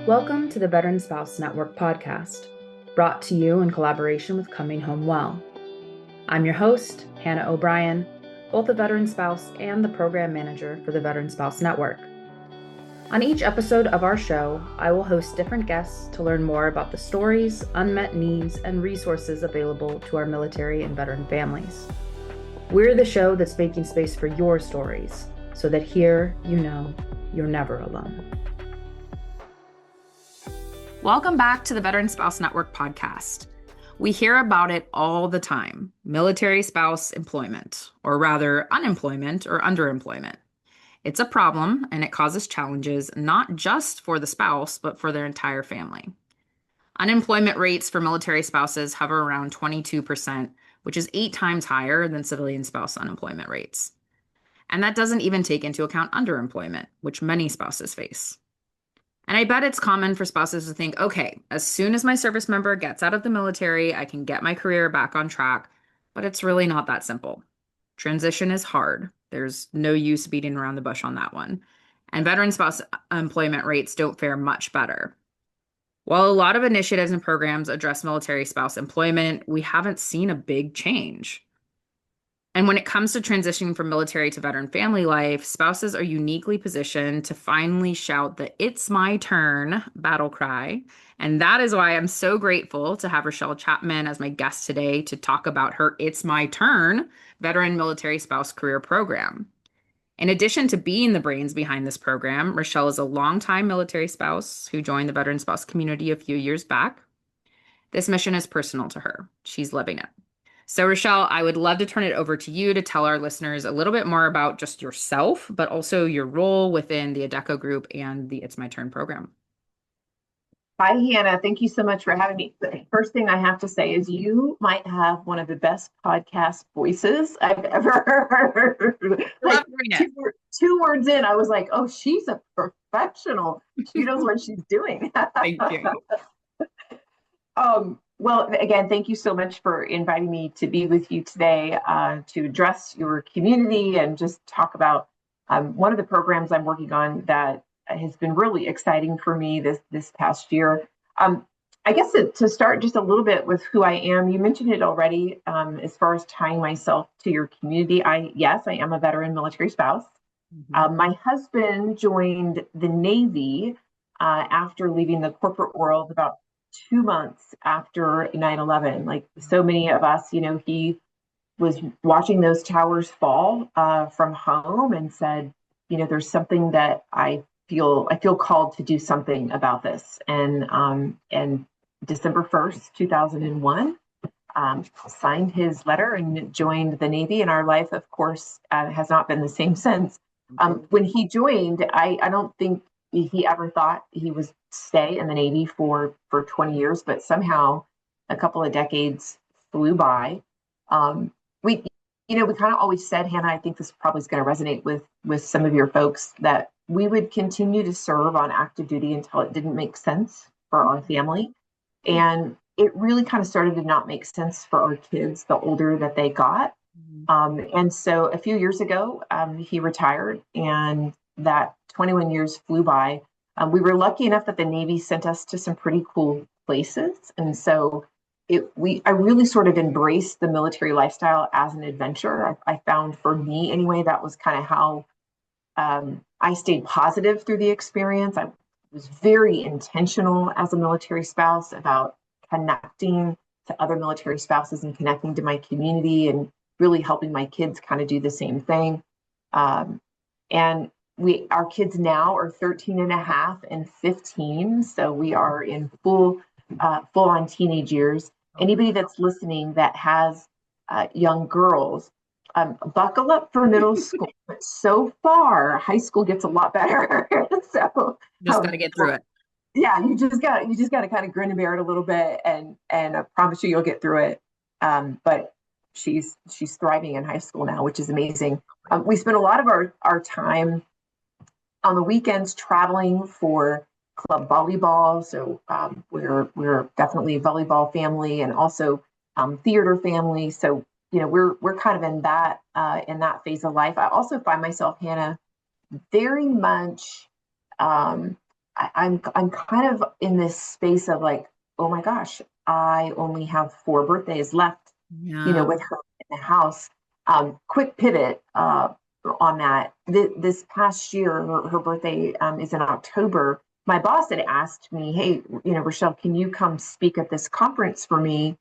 Welcome to the Veteran Spouse Network podcast, brought to you in collaboration with Coming Home Well. I'm your host, Hannah O'Brien, both a veteran spouse and the program manager for the Veteran Spouse Network. On each episode of our show, I will host different guests to learn more about the stories, unmet needs, and resources available to our military and veteran families. We're the show that's making space for your stories, so that here you know you're never alone. Welcome back to the Veteran Spouse Network podcast. We hear about it all the time: military spouse employment, or rather unemployment or underemployment. It's a problem, and it causes challenges not just for the spouse, but for their entire family. Unemployment rates for military spouses hover around 22%, which is 8 times higher than civilian spouse unemployment rates. And that doesn't even take into account underemployment, which many spouses face. And I bet it's common for spouses to think, okay, as soon as my service member gets out of the military, I can get my career back on track. But it's really not that simple. Transition is hard. There's no use beating around the bush on that one. And veteran spouse employment rates don't fare much better. While a lot of initiatives and programs address military spouse employment, we haven't seen a big change. And when it comes to transitioning from military to veteran family life, spouses are uniquely positioned to finally shout the "it's my turn" battle cry. And that is why I'm so grateful to have Rachelle Chapman as my guest today to talk about her "It's My Turn" veteran military spouse career program. In addition to being the brains behind this program, Rachelle is a longtime military spouse who joined the veteran spouse community a few years back. This mission is personal to her. She's living it. So, Rachelle, I would love to turn it over to you to tell our listeners a little bit more about just yourself, but also your role within the ADECO group and the It's My Turn program. Hi, Hannah. Thank you so much for having me. The first thing I have to say is you might have one of the best podcast voices I've ever heard. Like two words in, I was like, oh, she's a professional. She knows what she's doing. Thank you. Well, again, thank you so much for inviting me to be with you today to address your community and just talk about one of the programs I'm working on that has been really exciting for me this past year. I guess to start just a little bit with who I am, you mentioned it already as far as tying myself to your community. I am a veteran military spouse. Mm-hmm. My husband joined the Navy after leaving the corporate world about 2 months after 9/11. Like so many of us, he was watching those towers fall from home and said, there's something that I feel called to do something about this. And December 1st, 2001, signed his letter and joined the Navy. And our life, of course, has not been the same since. When he joined, I don't think he ever thought he would stay in the Navy for 20 years, but somehow a couple of decades flew by. We kind of always said, Hannah, I think this probably is going to resonate with some of your folks, that we would continue to serve on active duty until it didn't make sense for our family. And it really kind of started to not make sense for our kids the older that they got. And so a few years ago, he retired, and that 21 years flew by. We were lucky enough that the Navy sent us to some pretty cool places. And so I really sort of embraced the military lifestyle as an adventure. I found, for me anyway, that was kind of how I stayed positive through the experience. I was very intentional as a military spouse about connecting to other military spouses and connecting to my community and really helping my kids kind of do the same thing. And our kids now are 13 and a half and 15. So we are in full on teenage years. Anybody that's listening that has young girls, buckle up for middle school. But so far, high school gets a lot better. So just got to get through it. Yeah, you just got to kind of grin and bear it a little bit, and I promise you'll get through it. But she's thriving in high school now, which is amazing. We spend a lot of our time on the weekends traveling for club volleyball. So we're definitely a volleyball family, and also theater family. So we're kind of in that phase of life. I also find myself, Hannah, very much I'm kind of in this space of like, oh my gosh, I only have 4 birthdays left, Yeah. with her in the house. Quick pivot on that. This past year, her birthday is in October. My boss had asked me, hey, Rachelle, can you come speak at this conference for me?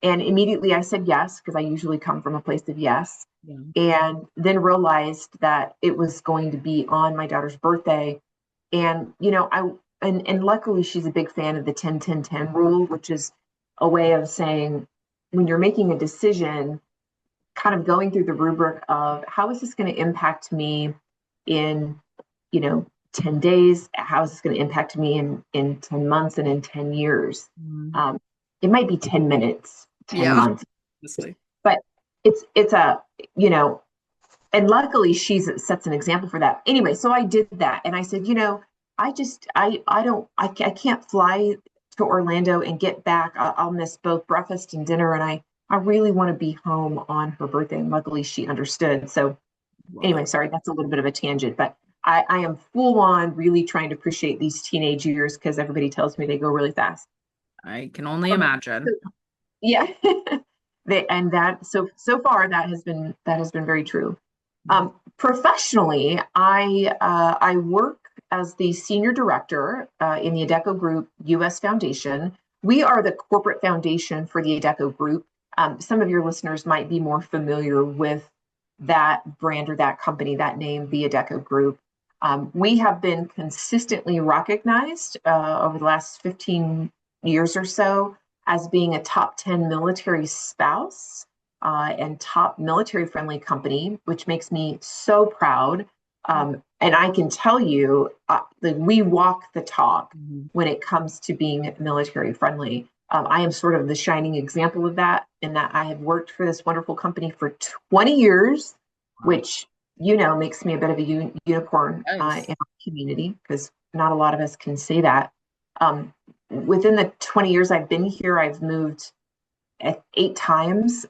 And immediately I said yes, because I usually come from a place of yes. Yeah. And then realized that it was going to be on my daughter's birthday. And, and luckily she's a big fan of the 10-10-10 rule, which is a way of saying when you're making a decision, kind of going through the rubric of how is this going to impact me in, 10 days? How is this going to impact me in 10 months and in 10 years? Mhm. Um, it might be 10 minutes, 10 Yeah. months, Honestly. but it's a, and luckily she sets an example for that. Anyway, so I did that. And I said, I can't fly to Orlando and get back. I'll miss both breakfast and dinner. And I really want to be home on her birthday. And luckily she understood. So Love anyway, it. sorry, that's a little bit of a tangent, but I am full on really trying to appreciate these teenage years because everybody tells me they go really fast. I can only Um, imagine. so, yeah. And that so far that has been very true. Professionally, I work as the senior director in the Adecco Group U.S. Foundation. We are the corporate foundation for the Adecco Group. Some of your listeners might be more familiar with that brand or that company, that name, the Adecco Group. We have been consistently recognized over the last 15 years or so as being a top 10 military spouse and top military friendly company, which makes me so proud. And I can tell you that we walk the talk Mhm. when it comes to being military friendly. I am sort of the shining example of that, in that I have worked for this wonderful company for 20 years, Wow. which, makes me a bit of a unicorn in Yes. our community because not a lot of us can say that. Within the 20 years I've been here, I've moved 8 times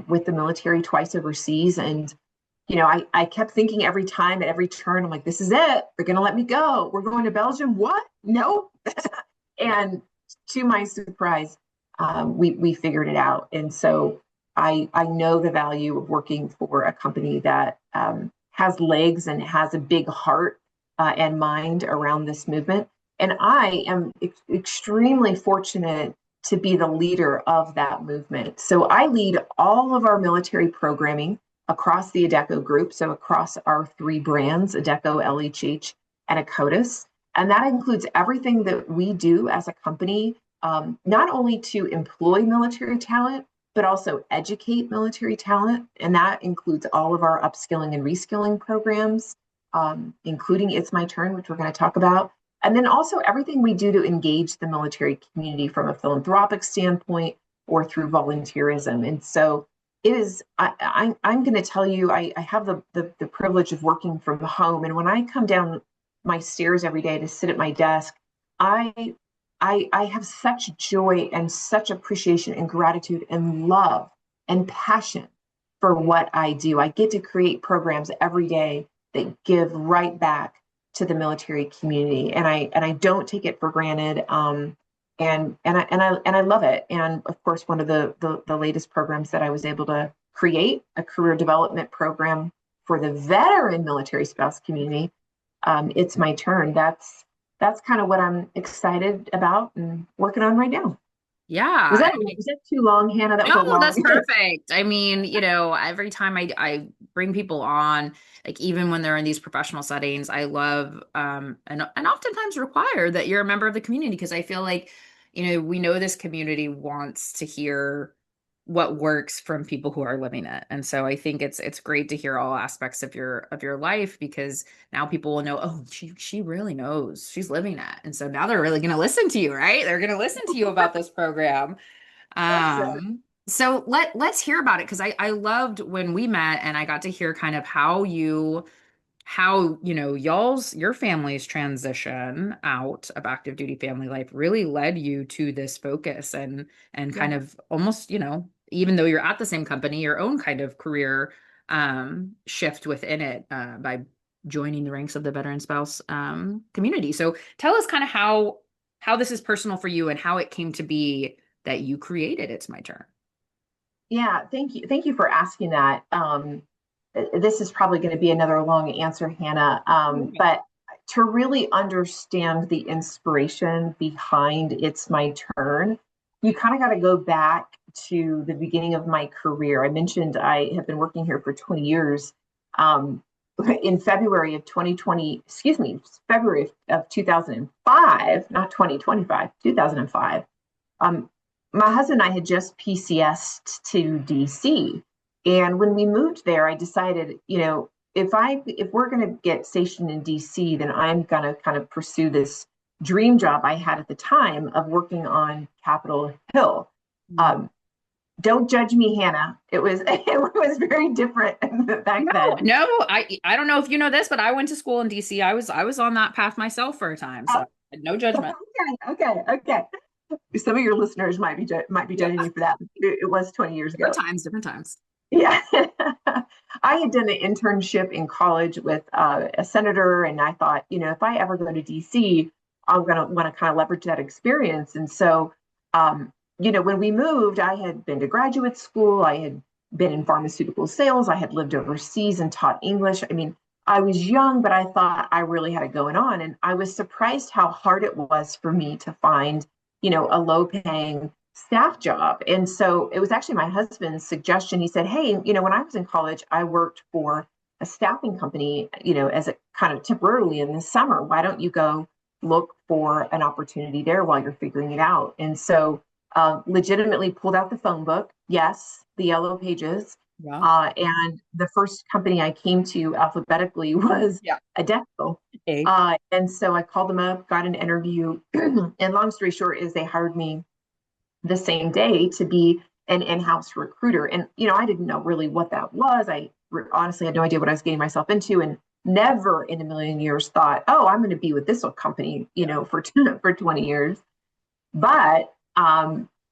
with the military, twice overseas. And, I kept thinking every time at every turn, I'm like, this is it. They're going to let me go. We're going to Belgium. What? No. Yeah. And to my surprise, we figured it out. And so I know the value of working for a company that has legs and has a big heart and mind around this movement. And I am extremely fortunate to be the leader of that movement. So I lead all of our military programming across the Adecco group, so across our 3 brands, Adecco, LHH, and ACOTUS. And that includes everything that we do as a company, not only to employ military talent, but also educate military talent. And that includes all of our upskilling and reskilling programs, including It's My Turn, which we're going to talk about. And then also everything we do to engage the military community from a philanthropic standpoint or through volunteerism. And so it is, I'm going to tell you, I have the privilege of working from home. And when I come down my stairs every day to sit at my desk, I I have such joy and such appreciation and gratitude and love and passion for what I do. I get to create programs every day that give right back to the military community, and I don't take it for granted. And I love it. And of course, one of the latest programs that I was able to create, a career development program for the veteran military spouse community, It's My Turn. That's kind of what I'm excited about and working on right now. Was Yeah. that was that too long, Hannah? That was a No, that's long. perfect. I mean, every time I bring people on, like even when they're in these professional settings, I love and oftentimes require that you're a member of the community because I feel like, we know this community wants to hear what works from people who are living it. And so I think it's great to hear all aspects of your life because now people will know, oh, she really knows. She's living it. And so now they're really going to listen to you, right? They're going to listen to you about this program. Excellent. So let's hear about it because I loved when we met and I got to hear kind of how your family's transition out of active duty family life really led you to this focus and Yeah. kind of almost, even though you're at the same company, your own kind of career shift within it by joining the ranks of the veteran spouse community. So tell us kind of how this is personal for you and how it came to be that you created It's My Turn. Yeah, thank you. Thank you for asking that. This is probably going to be another long answer, Hannah. But to really understand the inspiration behind It's My Turn, you kind of got to go back to the beginning of my career. I mentioned I have been working here for 20 years. Um, in February of 2020, excuse me, February of 2005, not 2025, 2005. Um, my husband and I had just PCSed to DC. And when we moved there, I decided, if we're going to get stationed in DC, then I'm going to kind of pursue this dream job I had at the time of working on Capitol Hill. Um, don't judge me, Hannah. It was very different back No, then. no, I don't know if you know this, but I went to school in DC. I was on that path myself for a time, so no judgment. Okay. Some of your listeners might be Yeah, judging me for that. It was 20 years different ago. times, different times. Yeah. I had done an internship in college with a senator, and I thought, if I ever go to DC, I'm going to want to kind of leverage that experience. And so, when we moved, I had been to graduate school, I had been in pharmaceutical sales, I had lived overseas and taught English. I mean, I was young, but I thought I really had it going on. And I was surprised how hard it was for me to find, a low paying staff job. And so it was actually my husband's suggestion. He said, hey, when I was in college, I worked for a staffing company, as a kind of temporarily in the summer. Why don't you go look for an opportunity there while you're figuring it out? And so legitimately pulled out the phone book. Yes, the yellow pages. Yeah. And the first company I came to alphabetically was Yeah. Adecco. A. And so I called them up, got an interview, and long story short is they hired me the same day to be an in-house recruiter. And, I didn't know really what that was. I honestly had no idea what I was getting myself into, and never in a million years thought, oh, I'm going to be with this company, for, for 20 years. But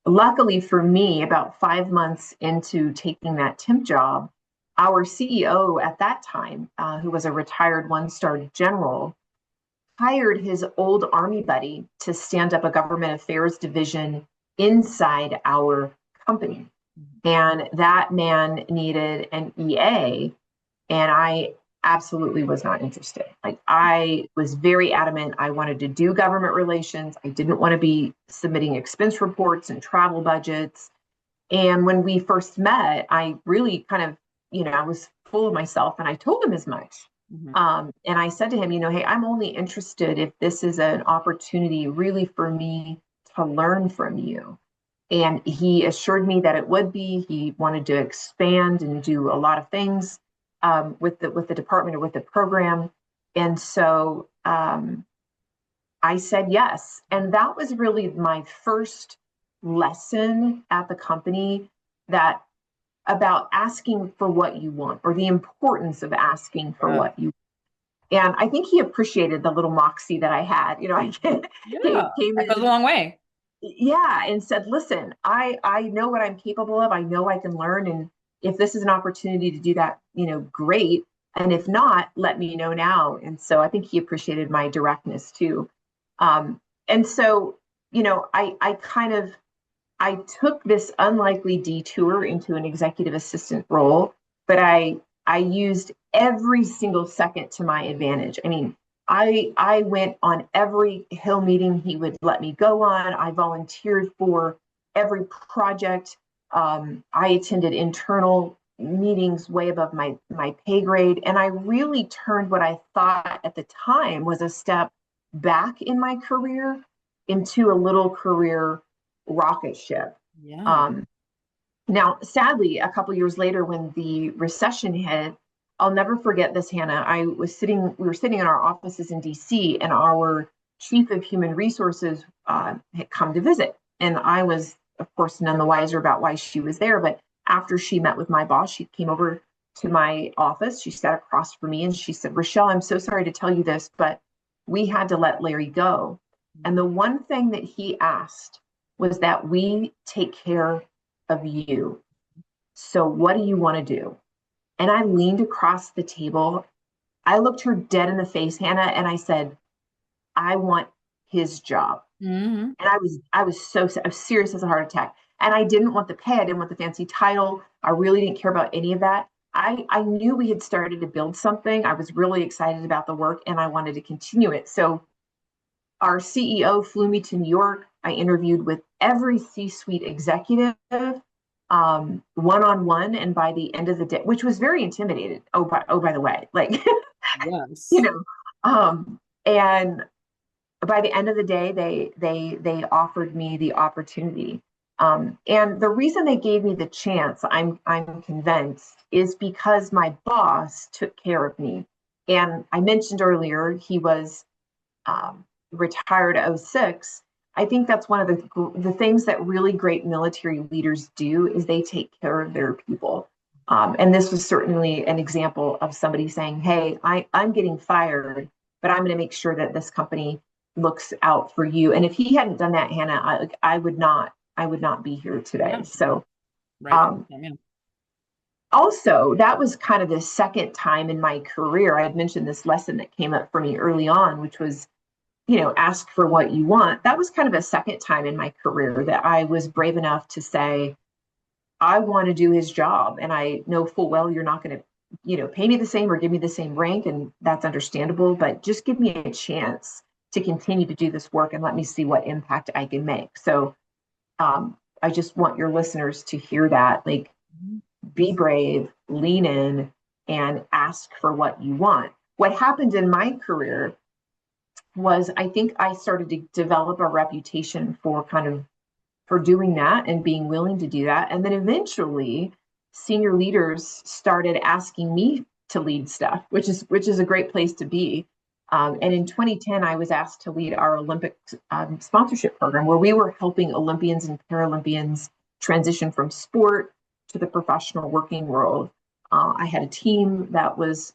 luckily for me, about 5 months into taking that temp job, our CEO at that time, who was a retired one-star general, hired his old Army buddy to stand up a government affairs division inside our company. And that man needed an EA, and I absolutely was not interested. Like, I was very adamant. I wanted to do government relations. I didn't want to be submitting expense reports and travel budgets. And when we first met, I really kind of, I was full of myself, and I told him as much. Mhm. And I said to him, hey, I'm only interested if this is an opportunity really for me to learn from you. And he assured me that it would be. He wanted to expand and do a lot of things with the department or with the program. And so I said yes. And that was really my first lesson at the company, that about asking for what you want, or the importance of asking for Yeah. what you want. And I think he appreciated the little moxie that I had. I Yeah. came That goes a in, long way. yeah, and said, listen, I know what I'm capable of. I know I can learn. And if this is an opportunity to do that, great. And if not, let me know now. And so I think he appreciated my directness too. And so, I took this unlikely detour into an executive assistant role, but I used every single second to my advantage. I mean, I went on every Hill meeting he would let me go on. I volunteered for every project. I attended internal meetings way above my pay grade, and I really turned what I thought at the time was a step back in my career into a little career rocket ship. Yeah. Um, Now, sadly, a couple years later, when the recession hit, I'll never forget this, Hannah. We were sitting in our offices in DC, and our chief of human resources had come to visit. And I was, of course, none the wiser about why she was there. But after she met with my boss, she came over to my office. She sat across from me and she said, Rachelle, I'm so sorry to tell you this, but we had to let Larry go. And the one thing that he asked was that we take care of you. So what do you want to do? And I leaned across the table I looked her dead in the face, Hannah, and I said, I want his job. Hmm. And I was serious as a heart attack. And I didn't want the pay. I didn't want the fancy title. I really didn't care about any of that. I knew we had started to build something. I was really excited about the work and I wanted to continue it. So our CEO flew me to New York. I interviewed with every C-suite executive, one-on-one. And by the end of the day, which was very intimidated. By the way, like, you Yes. know, and by the end of the day, they offered me the opportunity. And the reason they gave me the chance, I'm convinced, is because my boss took care of me. And I mentioned earlier he was retired at '06. I think that's one of the things that really great military leaders do is they take care of their people. And this was certainly an example of somebody saying, "Hey, I'm getting fired, but I'm going to make sure that this company looks out for you." And if he hadn't done that, Hannah, I would not be here today. Yeah. So Right. um, Yeah. also, that was kind of the second time in my career I had mentioned this lesson that came up for me early on, which was, ask for what you want. That was kind of a second time in my career that I was brave enough to say, I want to do his job. And I know full well you're not going to, pay me the same or give me the same rank. And that's understandable, but just give me a chance to continue to do this work and let me see what impact I can make. So I just want your listeners to hear that. Like, Mhm. be brave, lean in, and ask for what you want. What happened in my career was I think I started to develop a reputation for for doing that and being willing to do that. And then eventually senior leaders started asking me to lead stuff, which is a great place to be. And in 2010, I was asked to lead our Olympic sponsorship program, where we were helping Olympians and Paralympians transition from sport to the professional working world. I had a team that was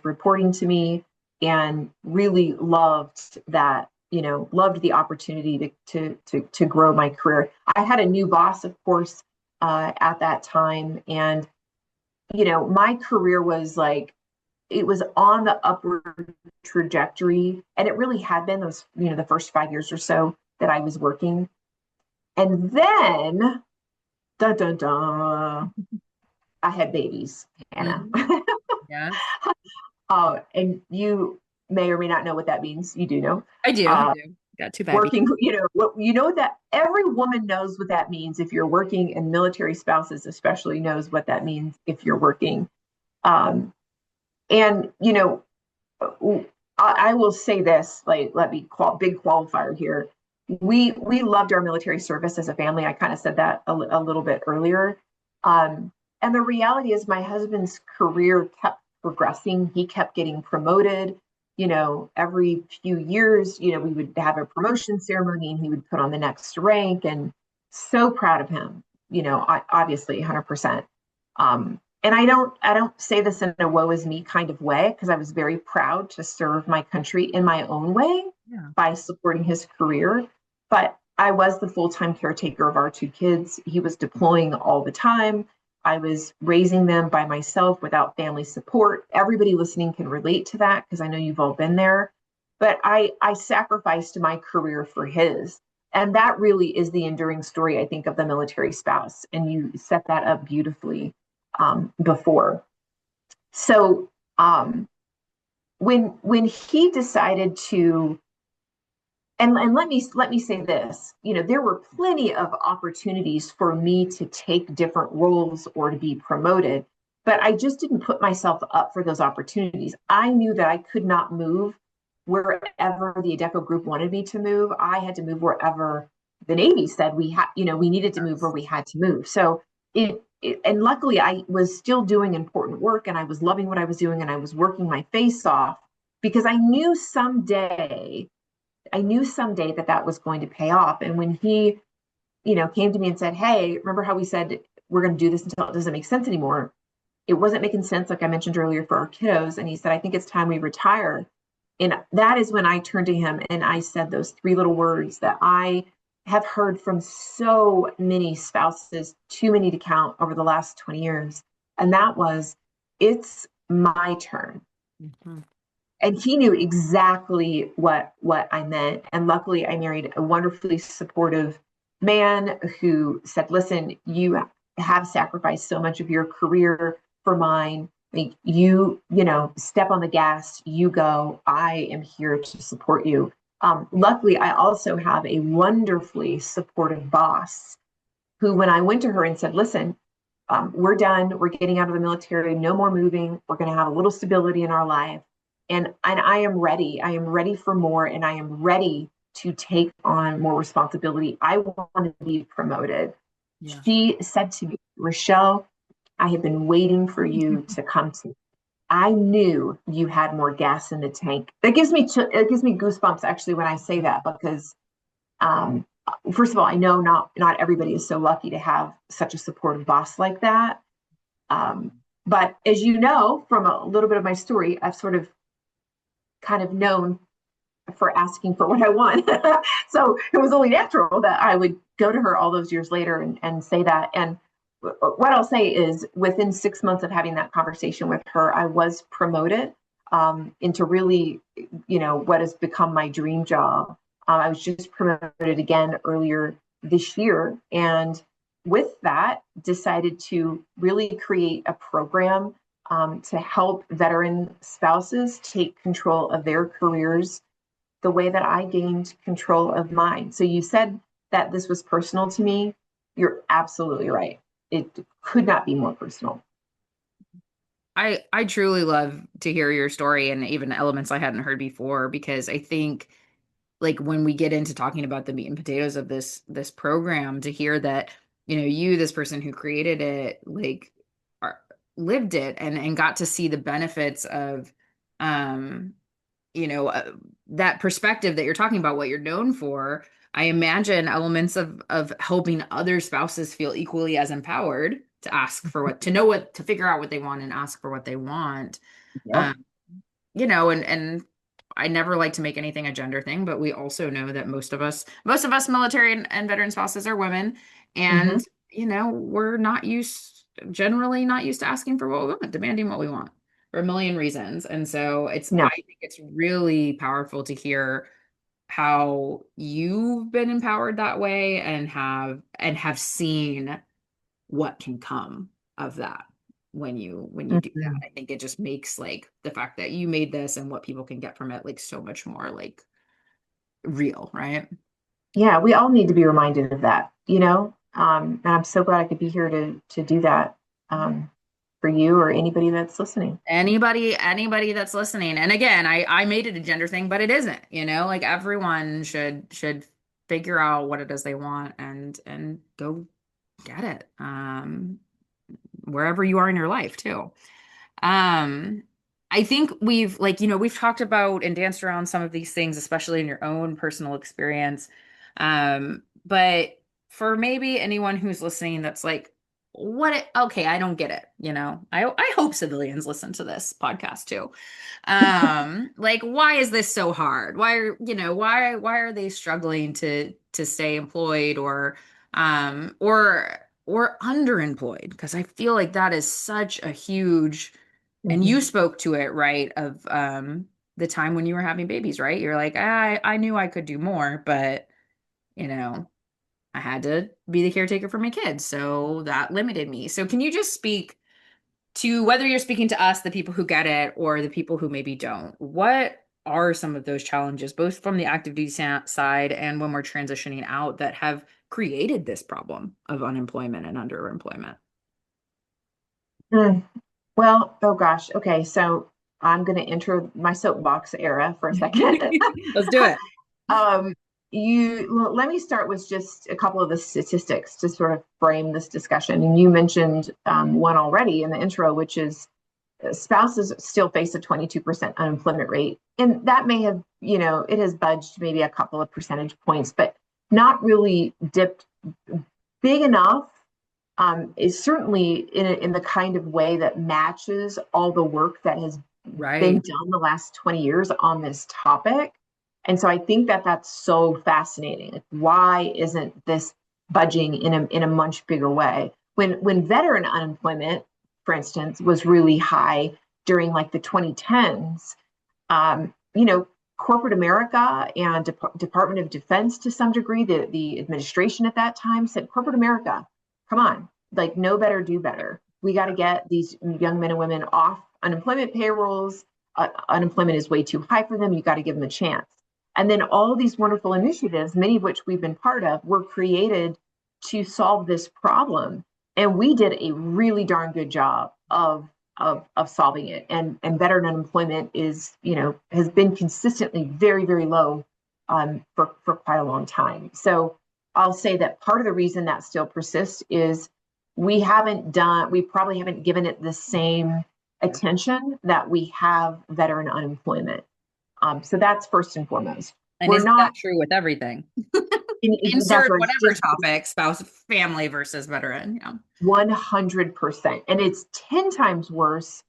reporting to me, and really loved that, loved the opportunity to grow my career. I had a new boss, of course, at that time, and my career was like, it was on the upward trajectory, and it really had been those, the first 5 years or so that I was working. And then, dun dun dun, I had babies, Hannah. Mhm. Yes. And you may or may not know what that means. You do know. I do. I Uh, do. Got two babies. Working, that every woman knows what that means if you're working, and military spouses especially knows what that means if you're working. Um, and I will say this, like, let me big qualifier here. We loved our military service as a family. I kind of said that a little bit earlier. Um, and the reality is my husband's career kept progressing. He kept getting promoted. Every few years, we would have a promotion ceremony and he would put on the next rank, and so proud of him, obviously 100%. And I don't say this in a woe is me kind of way, because I was very proud to serve my country in my own way Yeah. by supporting his career. But I was the full-time caretaker of our two kids. He was deploying all the time. I was raising them by myself without family support. Everybody listening can relate to that, because I know you've all been there. But I sacrificed my career for his. And that really is the enduring story, I think, of the military spouse. And you set that up beautifully before. So when he decided to, and let me say this, there were plenty of opportunities for me to take different roles or to be promoted, but I just didn't put myself up for those opportunities. I knew that I could not move wherever the Adecco group wanted me to move. I had to move wherever the Navy said we needed to move where Yes. we had to move. So and luckily I was still doing important work, and I was loving what I was doing, and I was working my face off, because I knew someday that that was going to pay off. And when he, came to me and said, "Hey, remember how we said we're going to do this until it doesn't make sense anymore?" It wasn't making sense, like I mentioned earlier, for our kiddos. And he said, "I think it's time we retire." And that is when I turned to him and I said those three little words that I have heard from so many spouses, too many to count, over the last 20 years. And that was, "It's my turn." Mhm. and he knew exactly what I meant. And luckily, I married a wonderfully supportive man who said, "Listen, you have sacrificed so much of your career for mine. Like step on the gas, you go. I am here to support you." Luckily, I also have a wonderfully supportive boss who, when I went to her and said, "Listen, we're done. We're getting out of the military. No more moving. We're going to have a little stability in our life. And I am ready. I am ready for more, and I am ready to take on more responsibility. I want to be promoted." Yeah. She said to me, "Rachelle, I have been waiting for you to come to me. I knew you had more gas in the tank." It gives me goosebumps actually when I say that, because um, first of all, I know not everybody is so lucky to have such a supportive boss like that. Um, but as you know from a little bit of my story, I've sort of kind of known for asking for what I want. So it was only natural that I would go to her all those years later and say that. And what I'll say is, within 6 months of having that conversation with her, I was promoted into really, what has become my dream job. I was just promoted again earlier this year. And with that, decided to really create a program to help veteran spouses take control of their careers the way that I gained control of mine. So you said that this was personal to me. You're absolutely right. It could not be more personal. I truly love to hear your story and even elements I hadn't heard before, because I think like when we get into talking about the meat and potatoes of this program, to hear that, you, this person who created it, like are, lived it and got to see the benefits of um you know, uh, that perspective that you're talking about, what you're known for. I imagine elements of helping other spouses feel equally as empowered to ask for what, to know what, to figure out what they want and ask for what they want. Yep. Um, and I never like to make anything a gender thing, but we also know that most of us military and veteran spouses are women, Mm-hmm. and we're not used, generally not used to asking for what we want, demanding what we want for a million reasons. And so I No. think it's really powerful to hear how you've been empowered that way and have seen what can come of that when you do that. Mm-hmm. I think it just makes like the fact that you made this and what people can get from it like so much more like real, right? Yeah, we all need to be reminded of that. And I'm so glad I could be here to do that for you or anybody that's listening. Anybody that's listening. And again, I made it a gender thing, but it isn't, like everyone should figure out what it is they want and go get it. Wherever you are in your life too. Um, I think we've talked about and danced around some of these things, especially in your own personal experience. But for maybe anyone who's listening that's like, okay, I don't get it. I hope civilians listen to this podcast too. Like, why is this so hard? Why are they struggling to stay employed or underemployed? Because I feel like that is such a huge, and Mhm. you spoke to it, right, of the time when you were having babies, right? You're like, I knew I could do more, but you know, I had to be the caretaker for my kids, so that limited me. So can you just speak to, whether you're speaking to us, the people who get it, or the people who maybe don't, what are some of those challenges, both from the active duty side and when we're transitioning out, that have created this problem of unemployment and underemployment? Mm. Well, oh gosh. Okay, so I'm going to enter my soapbox era for a second. Let's do it. um, Let me start with just a couple of the statistics to sort of frame this discussion. And you mentioned one already in the intro, which is spouses still face a 22% unemployment rate. And that may have, it has budged maybe a couple of percentage points, but not really dipped big enough. Is certainly in the kind of way that matches all the work that has been Right. done the last 20 years on this topic. And so I think that that's so fascinating. Like, why isn't this budging in a much bigger way? When veteran unemployment, for instance, was really high during like the 2010s, You know, corporate America and Department of Defense to some degree, the administration at that time said, corporate America, come on, like know better, do better. We got to get these young men and women off unemployment payrolls. Unemployment is way too high for them. You got to give them a chance. And then all these wonderful initiatives, many of which we've been part of, were created to solve this problem. And we did a really darn good job of solving it. And veteran unemployment is, has been consistently very, very low for quite a long time. So I'll say that part of the reason that still persists is we probably haven't given it the same attention that we have veteran unemployment. So that's first and foremost. And We're isn't that not, true with everything? that's Insert what whatever just topic, spouse, family versus veteran. Yeah. 100%. And it's 10 times worse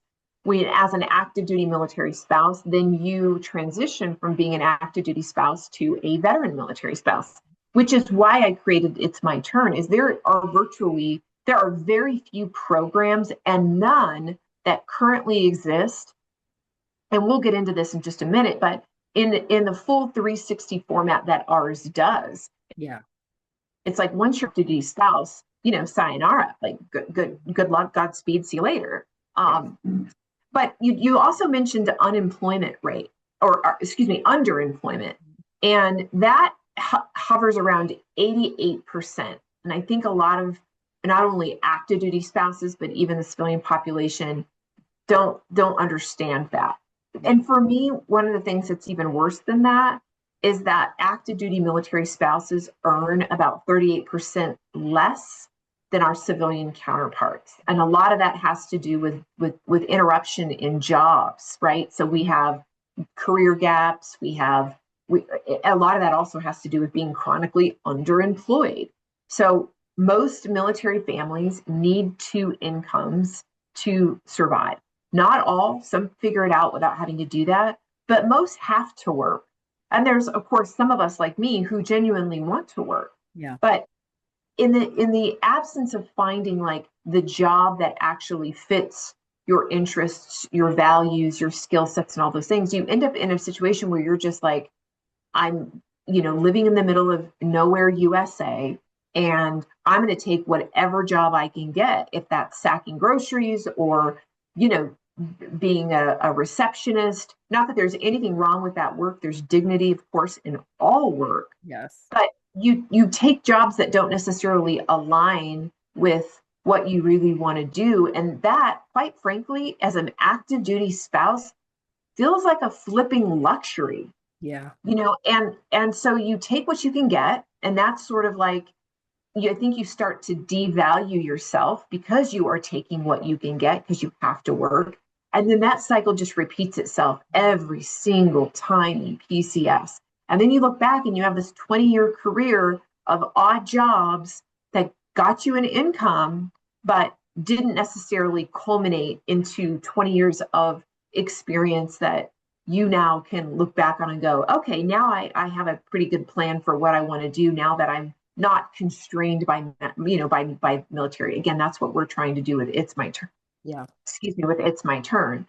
when, as an active duty military spouse, then you transition from being an active duty spouse to a veteran military spouse, which is why I created It's My Turn. There are very few programs and none that currently exist. And we'll get into this in just a minute, but in the full 360 format that ours does, Yeah. it's like once you're active duty spouse, sayonara, like good luck, Godspeed, see you later. But you also mentioned unemployment rate, or excuse me, underemployment, and that hovers around 88%. And I think a lot of not only active duty spouses, but even the civilian population don't understand that. And for me, one of the things that's even worse than that is that active duty military spouses earn about 38% less than our civilian counterparts. And a lot of that has to do with interruption in jobs, right? So we have career gaps, a lot of that also has to do with being chronically underemployed. So most military families need two incomes to survive. Not all, some figure it out without having to do that, but most have to work. And there's, of course, some of us like me who genuinely want to work. Yeah. But in the absence of finding like the job that actually fits your interests, your values, your skill sets, and all those things, you end up in a situation where you're just like, I'm, living in the middle of nowhere, USA, and I'm going to take whatever job I can get, if that's sacking groceries or, being a receptionist. Not that there's anything wrong with that work. There's dignity, of course, in all work. Yes. But you take jobs that don't necessarily align with what you really want to do. And that, quite frankly, as an active duty spouse, feels like a flipping luxury. Yeah. And so you take what you can get, and that's sort of like, I think you start to devalue yourself because you are taking what you can get because you have to work. And then that cycle just repeats itself every single time in PCS. And then you look back and you have this 20-year career of odd jobs that got you an income, but didn't necessarily culminate into 20 years of experience that you now can look back on and go, okay, now I have a pretty good plan for what I want to do now that I'm not constrained by military. Again, that's what we're trying to do with It's My Turn. Yeah. Excuse me, with It's My Turn.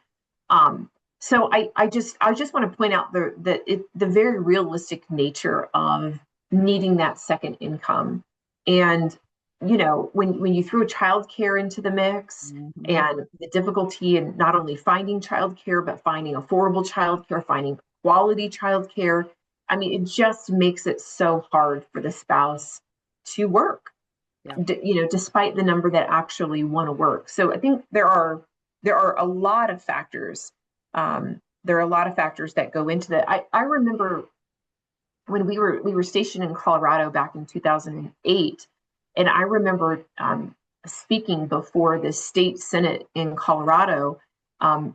So I just want to point out the very realistic nature of needing that second income. And when you throw childcare into the mix, Mm-hmm. and the difficulty in not only finding childcare, but finding affordable childcare, finding quality childcare, I mean, it just makes it so hard for the spouse to work, Yeah. Despite the number that actually want to work. So I think there are a lot of factors. There are a lot of factors that go into that. I remember when we were stationed in Colorado back in 2008, and I remember speaking before the state senate in Colorado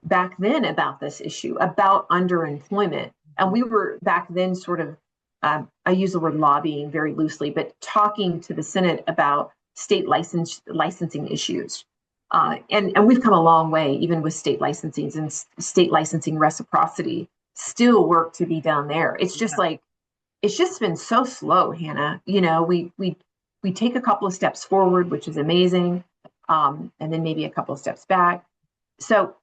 back then about this issue, about underemployment. And we were back then sort of, I use the word lobbying very loosely, but talking to the Senate about state licensing issues. And we've come a long way, even with state licensing and state licensing reciprocity, still work to be done there. It's just like, it's just been so slow, Hannah. We take a couple of steps forward, which is amazing. And then maybe a couple of steps back. So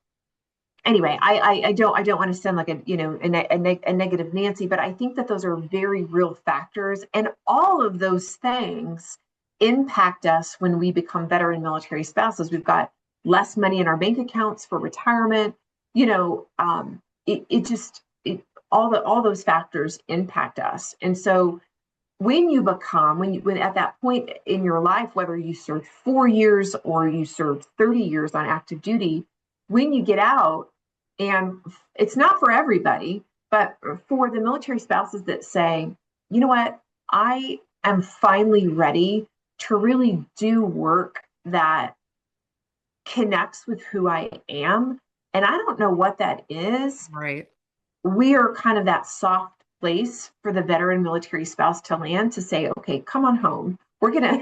anyway, I don't want to sound like a negative Nancy, but I think that those are very real factors, and all of those things impact us when we become veteran military spouses. We've got less money in our bank accounts for retirement. It just all those factors impact us, and so when at that point in your life, whether you served 4 years or you served 30 years on active duty, when you get out, and it's not for everybody, but for the military spouses that say, you know what, I am finally ready to really do work that connects with who I am. And I don't know what that is. Right. We are kind of that soft place for the veteran military spouse to land, to say, okay, come on home. We're gonna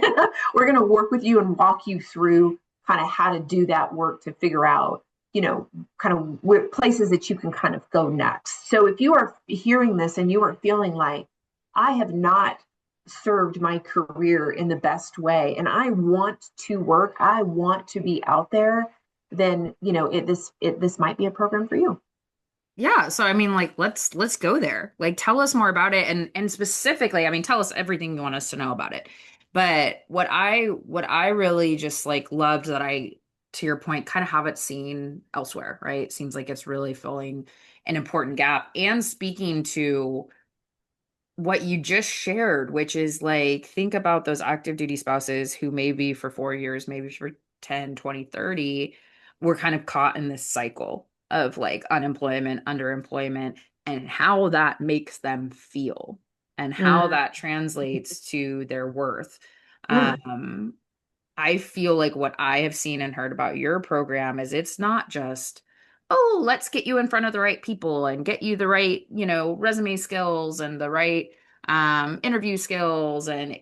we're gonna work with you and walk you through kind of how to do that work to figure out, kind of where places that you can kind of go next. So if you are hearing this and you are feeling like, I have not served my career in the best way and I want to work, I want to be out there, then this might be a program for you. Yeah, so I mean, like, let's go there. Like, tell us more about it, and specifically, I mean, tell us everything you want us to know about it. But what I really just like loved that I, to your point, kind of have it seen elsewhere, right? It seems like it's really filling an important gap and speaking to what you just shared, which is like, think about those active duty spouses who maybe for 4 years, maybe for 10, 20, 30, were kind of caught in this cycle of like unemployment, underemployment, and how that makes them feel and how Mm, that translates to their worth. mm, Um, I feel like what I have seen and heard about your program is it's not just, oh, let's get you in front of the right people and get you the right, resume skills and the right interview skills. And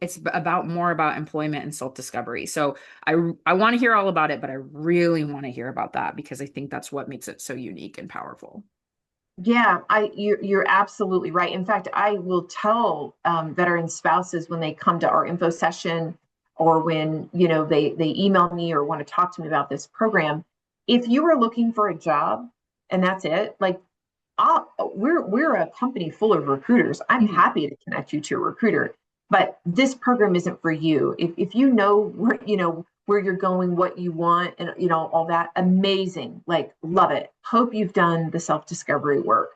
it's about more about employment and self-discovery. So I want to hear all about it, but I really want to hear about that because I think that's what makes it so unique and powerful. yeah, you're absolutely right. In fact, I will tell veteran spouses when they come to our info session, or when they email me or want to talk to me about this program. If you are looking for a job and that's it, like, we're a company full of recruiters. I'm Mhm. happy to connect you to a recruiter, but this program isn't for you. If you know where you're going, what you want, and all that, amazing. Like, love it. Hope you've done the self discovery work.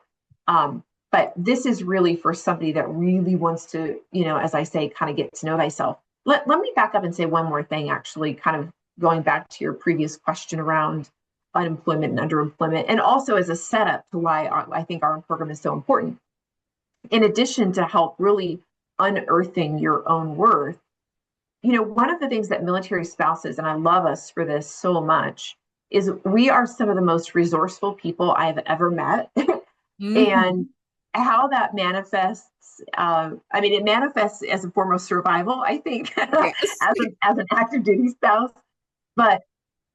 But this is really for somebody that really wants to, as I say, kind of get to know thyself. Let me back up and say one more thing, actually, kind of going back to your previous question around unemployment and underemployment, and also as a setup to why I think our program is so important. In addition to help really unearthing your own worth, one of the things that military spouses, and I love us for this so much, is we are some of the most resourceful people I've ever met. And Mhm. how that manifests, I mean, it manifests as a form of survival, I think, Yes. as an active duty spouse. But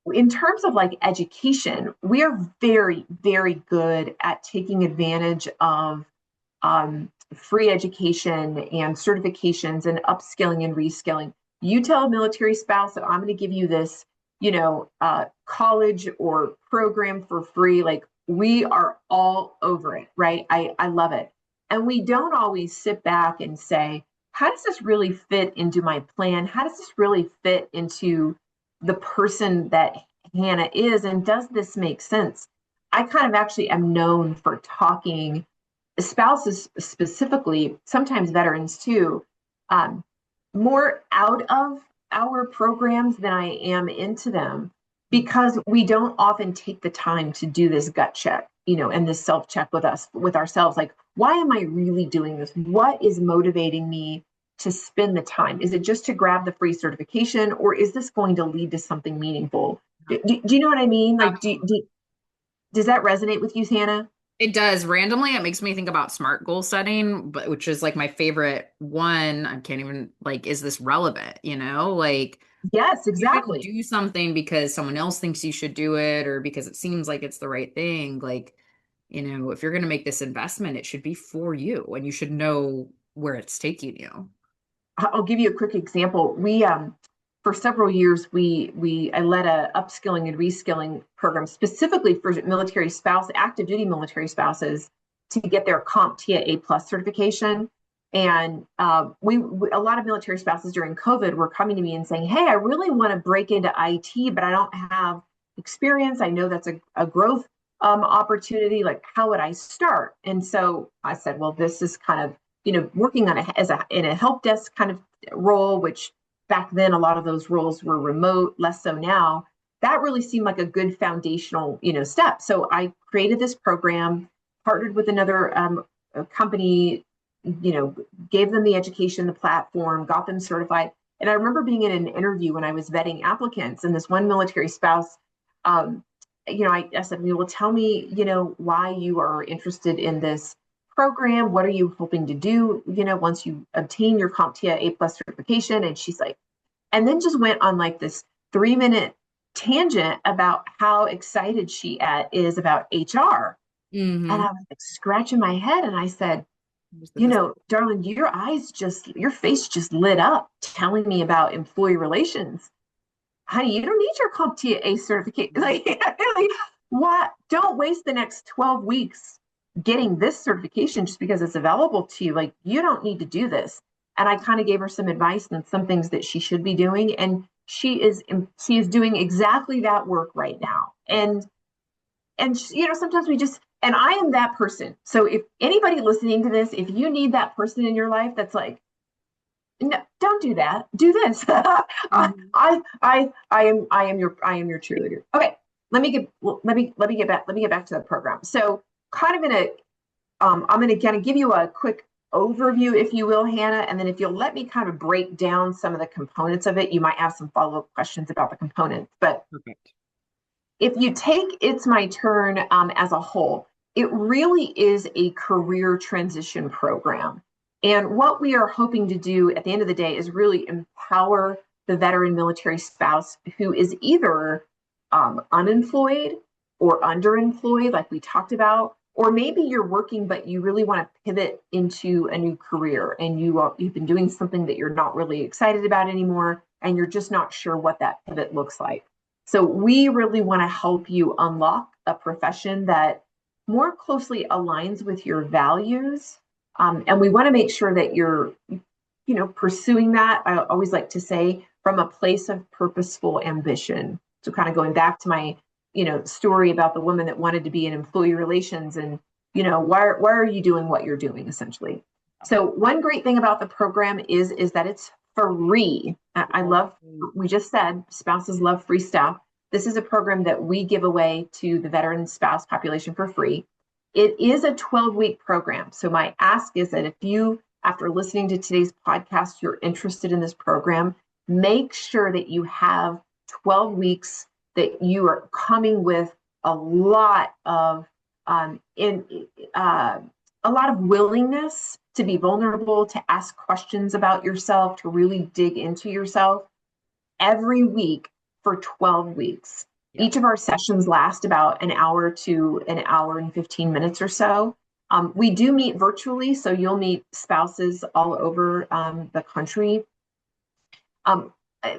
in terms of like education, we are very, very good at taking advantage of free education and certifications and upskilling and reskilling. You tell a military spouse that I'm going to give you this, college or program for free. Like, we are all over it, right? I love it. And we don't always sit back and say, how does this really fit into my plan? How does this really fit into the person that Hannah is? And does this make sense? I kind of actually am known for talking spouses specifically, sometimes veterans too, um, more out of our programs than I am into them, because we don't often take the time to do this gut check, and this self check with ourselves. Like, why am I really doing this? What is motivating me to spend the time? Is it just to grab the free certification, or is this going to lead to something meaningful? Do you know what I mean? Like, does that resonate with you, Hannah? It does. Randomly, it makes me think about SMART goal setting, but which is like my favorite one. I can't even like, is this relevant? Like Yes, you shouldn't exactly. do something because someone else thinks you should do it or because it seems like it's the right thing. Like, if you're going to make this investment, it should be for you and you should know where it's taking you. I'll give you a quick example. We for several years, I led a upskilling and reskilling program specifically for military spouse, active duty military spouses to get their CompTIA A+ certification. And a lot of military spouses during COVID were coming to me and saying, "Hey, I really want to break into IT, but I don't have experience. I know that's a growth opportunity. Like, how would I start?" And so I said, "Well, this is kind of, working on in a help desk kind of role, which back then a lot of those roles were remote, less so now. That really seemed like a good foundational, step. So I created this program, partnered with another company, gave them the education, the platform, got them certified. And I remember being in an interview when I was vetting applicants, and this one military spouse, I said, "Well, tell me, why you are interested in this program. What are you hoping to do, once you obtain your CompTIA A+ certification?" And she's like, and then just went on like this 3-minute tangent about how excited she is about HR. And I was like scratching my head, and I said, "Darling, your face just lit up telling me about employee relations. Honey, you don't need your CompTIA A certificate. Like, what? Don't waste the next 12 weeks getting this certification just because it's available to you. Like, you don't need to do this." And I kind of gave her some advice and some things that she should be doing. And she is doing exactly that work right now. And sometimes and I am that person. So if anybody listening to this, if you need that person in your life that's like, "No, don't do that. Do this." I am your cheerleader. Okay, let me get back to the program. So kind of I'm going to kind of give you a quick overview, if you will, Hannah, and then if you'll let me kind of break down some of the components of it, you might have some follow-up questions about the components. But Perfect. if you take It's My Turn as a whole, it really is a career transition program. And what we are hoping to do at the end of the day is really empower the veteran military spouse who is either unemployed or underemployed, like we talked about, or maybe you're working, but you really want to pivot into a new career, and you've been doing something that you're not really excited about anymore, and you're just not sure what that pivot looks like. So we really want to help you unlock a profession that more closely aligns with your values. And we want to make sure that you're, pursuing that. I always like to say, from a place of purposeful ambition. So kind of going back to my, story about the woman that wanted to be in employee relations, and, why are you doing what you're doing, essentially? So one great thing about the program is that it's free. We just said spouses love free stuff. This is a program that we give away to the veteran spouse population for free. It is a 12-week program. So my ask is that if you, after listening to today's podcast, you're interested in this program, make sure that you have 12 weeks, that you are coming with a lot of a lot of willingness to be vulnerable, to ask questions about yourself, to really dig into yourself every week for 12 weeks. Yeah. Each of our sessions last about an hour to an hour and 15 minutes or so. We do meet virtually, so you'll meet spouses all over the country.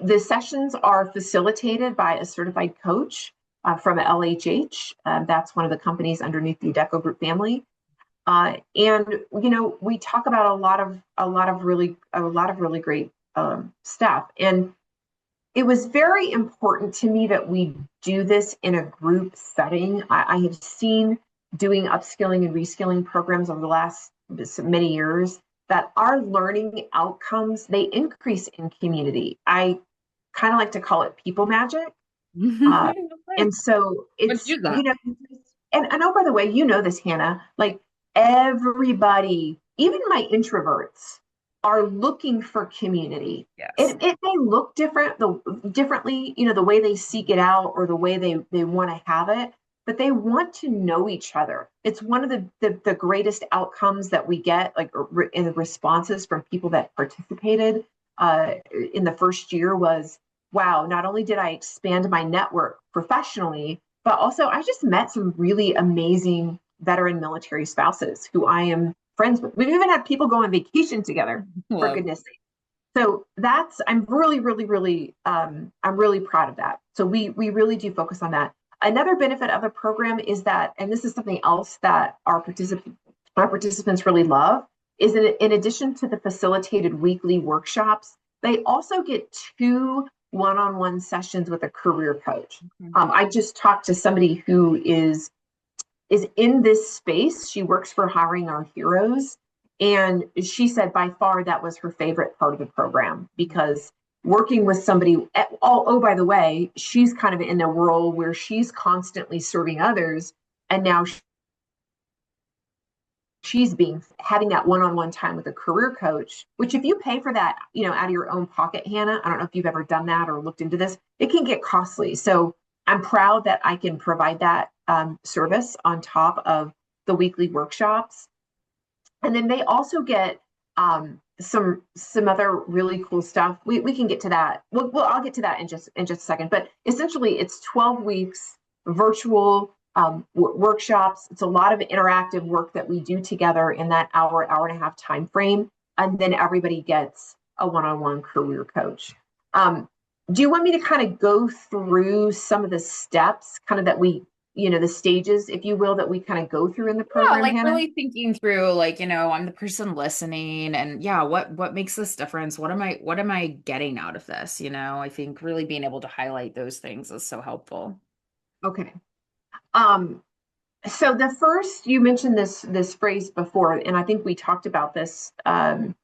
The sessions are facilitated by a certified coach from LHH. That's one of the companies underneath the Deco Group family. And we talk about a lot of really great stuff. And it was very important to me that we do this in a group setting. I have seen doing upskilling and reskilling programs over the last many years that our learning outcomes, they increase in community. I kind of like to call it people magic. And so it's, and oh, by the way, this, Hannah, like everybody, even my introverts, are looking for community. Yes. It may look differently, the way they seek it out or the way they want to have it, but they want to know each other. It's one of the greatest outcomes that we get, like in the responses from people that participated in the first year was, wow, not only did I expand my network professionally, but also I just met some really amazing veteran military spouses who I am friends with. We've even had people go on vacation together, for goodness sake. So I'm really, really, really, I'm really proud of that. So we really do focus on that. Another benefit of the program is that, and this is something else that our participants really love, is that in addition to the facilitated weekly workshops, they also get 2 one-on-one sessions with a career coach. I just talked to somebody who is in this space. She works for Hiring Our Heroes. And she said by far that was her favorite part of the program because working with somebody, oh, by the way, she's kind of in a role where she's constantly serving others. And now she's having that one-on-one time with a career coach, which if you pay for that, out of your own pocket, Hannah, I don't know if you've ever done that or looked into this, it can get costly. So I'm proud that I can provide that service on top of the weekly workshops. And then they also get some other really cool stuff. We can get to that. I'll get to that in just a second. But essentially, it's 12 weeks virtual workshops. It's a lot of interactive work that we do together in that hour and a half time frame, and then everybody gets a one-on-one career coach. Do you want me to kind of go through some of the steps, kind of that the stages, if you will, that we kind of go through in the Yeah, program, like Hannah? really thinking through, like, I'm the person listening and yeah, what makes this difference? What am I getting out of this? I think really being able to highlight those things is so helpful. Okay. Um, so the first, you mentioned this phrase before, and I think we talked about this not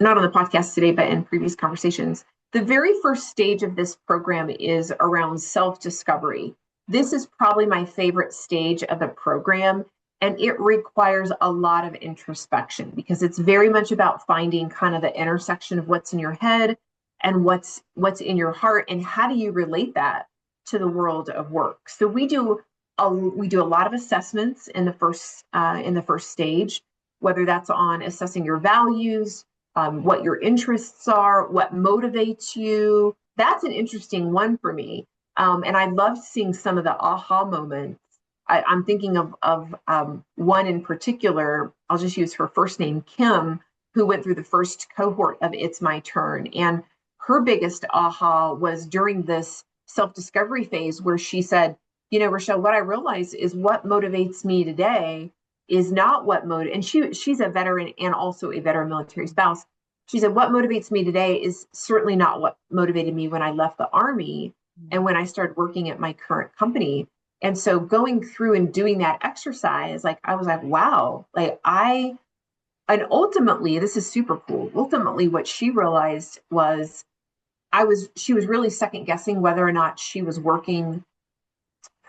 on the podcast today, but in previous conversations. The very first stage of this program is around self-discovery. This is probably my favorite stage of the program, and it requires a lot of introspection because it's very much about finding kind of the intersection of what's in your head and what's in your heart, and how do you relate that to the world of work. So we do a lot of assessments in the first stage, whether that's on assessing your values, what your interests are, what motivates you. That's an interesting one for me, and I love seeing some of the aha moments. I'm thinking of one in particular. I'll just use her first name, Kim, who went through the first cohort of It's My Turn, and her biggest aha was during this self-discovery phase where she said, Rachelle, what I realize is what motivates me today is not and she's a veteran and also a veteran military spouse. She said, what motivates me today is certainly not what motivated me when I left the Army and when I started working at my current company. And so going through and doing that exercise, like I was like, wow, and ultimately, this is super cool. Ultimately, what she realized was she was really second guessing whether or not she was working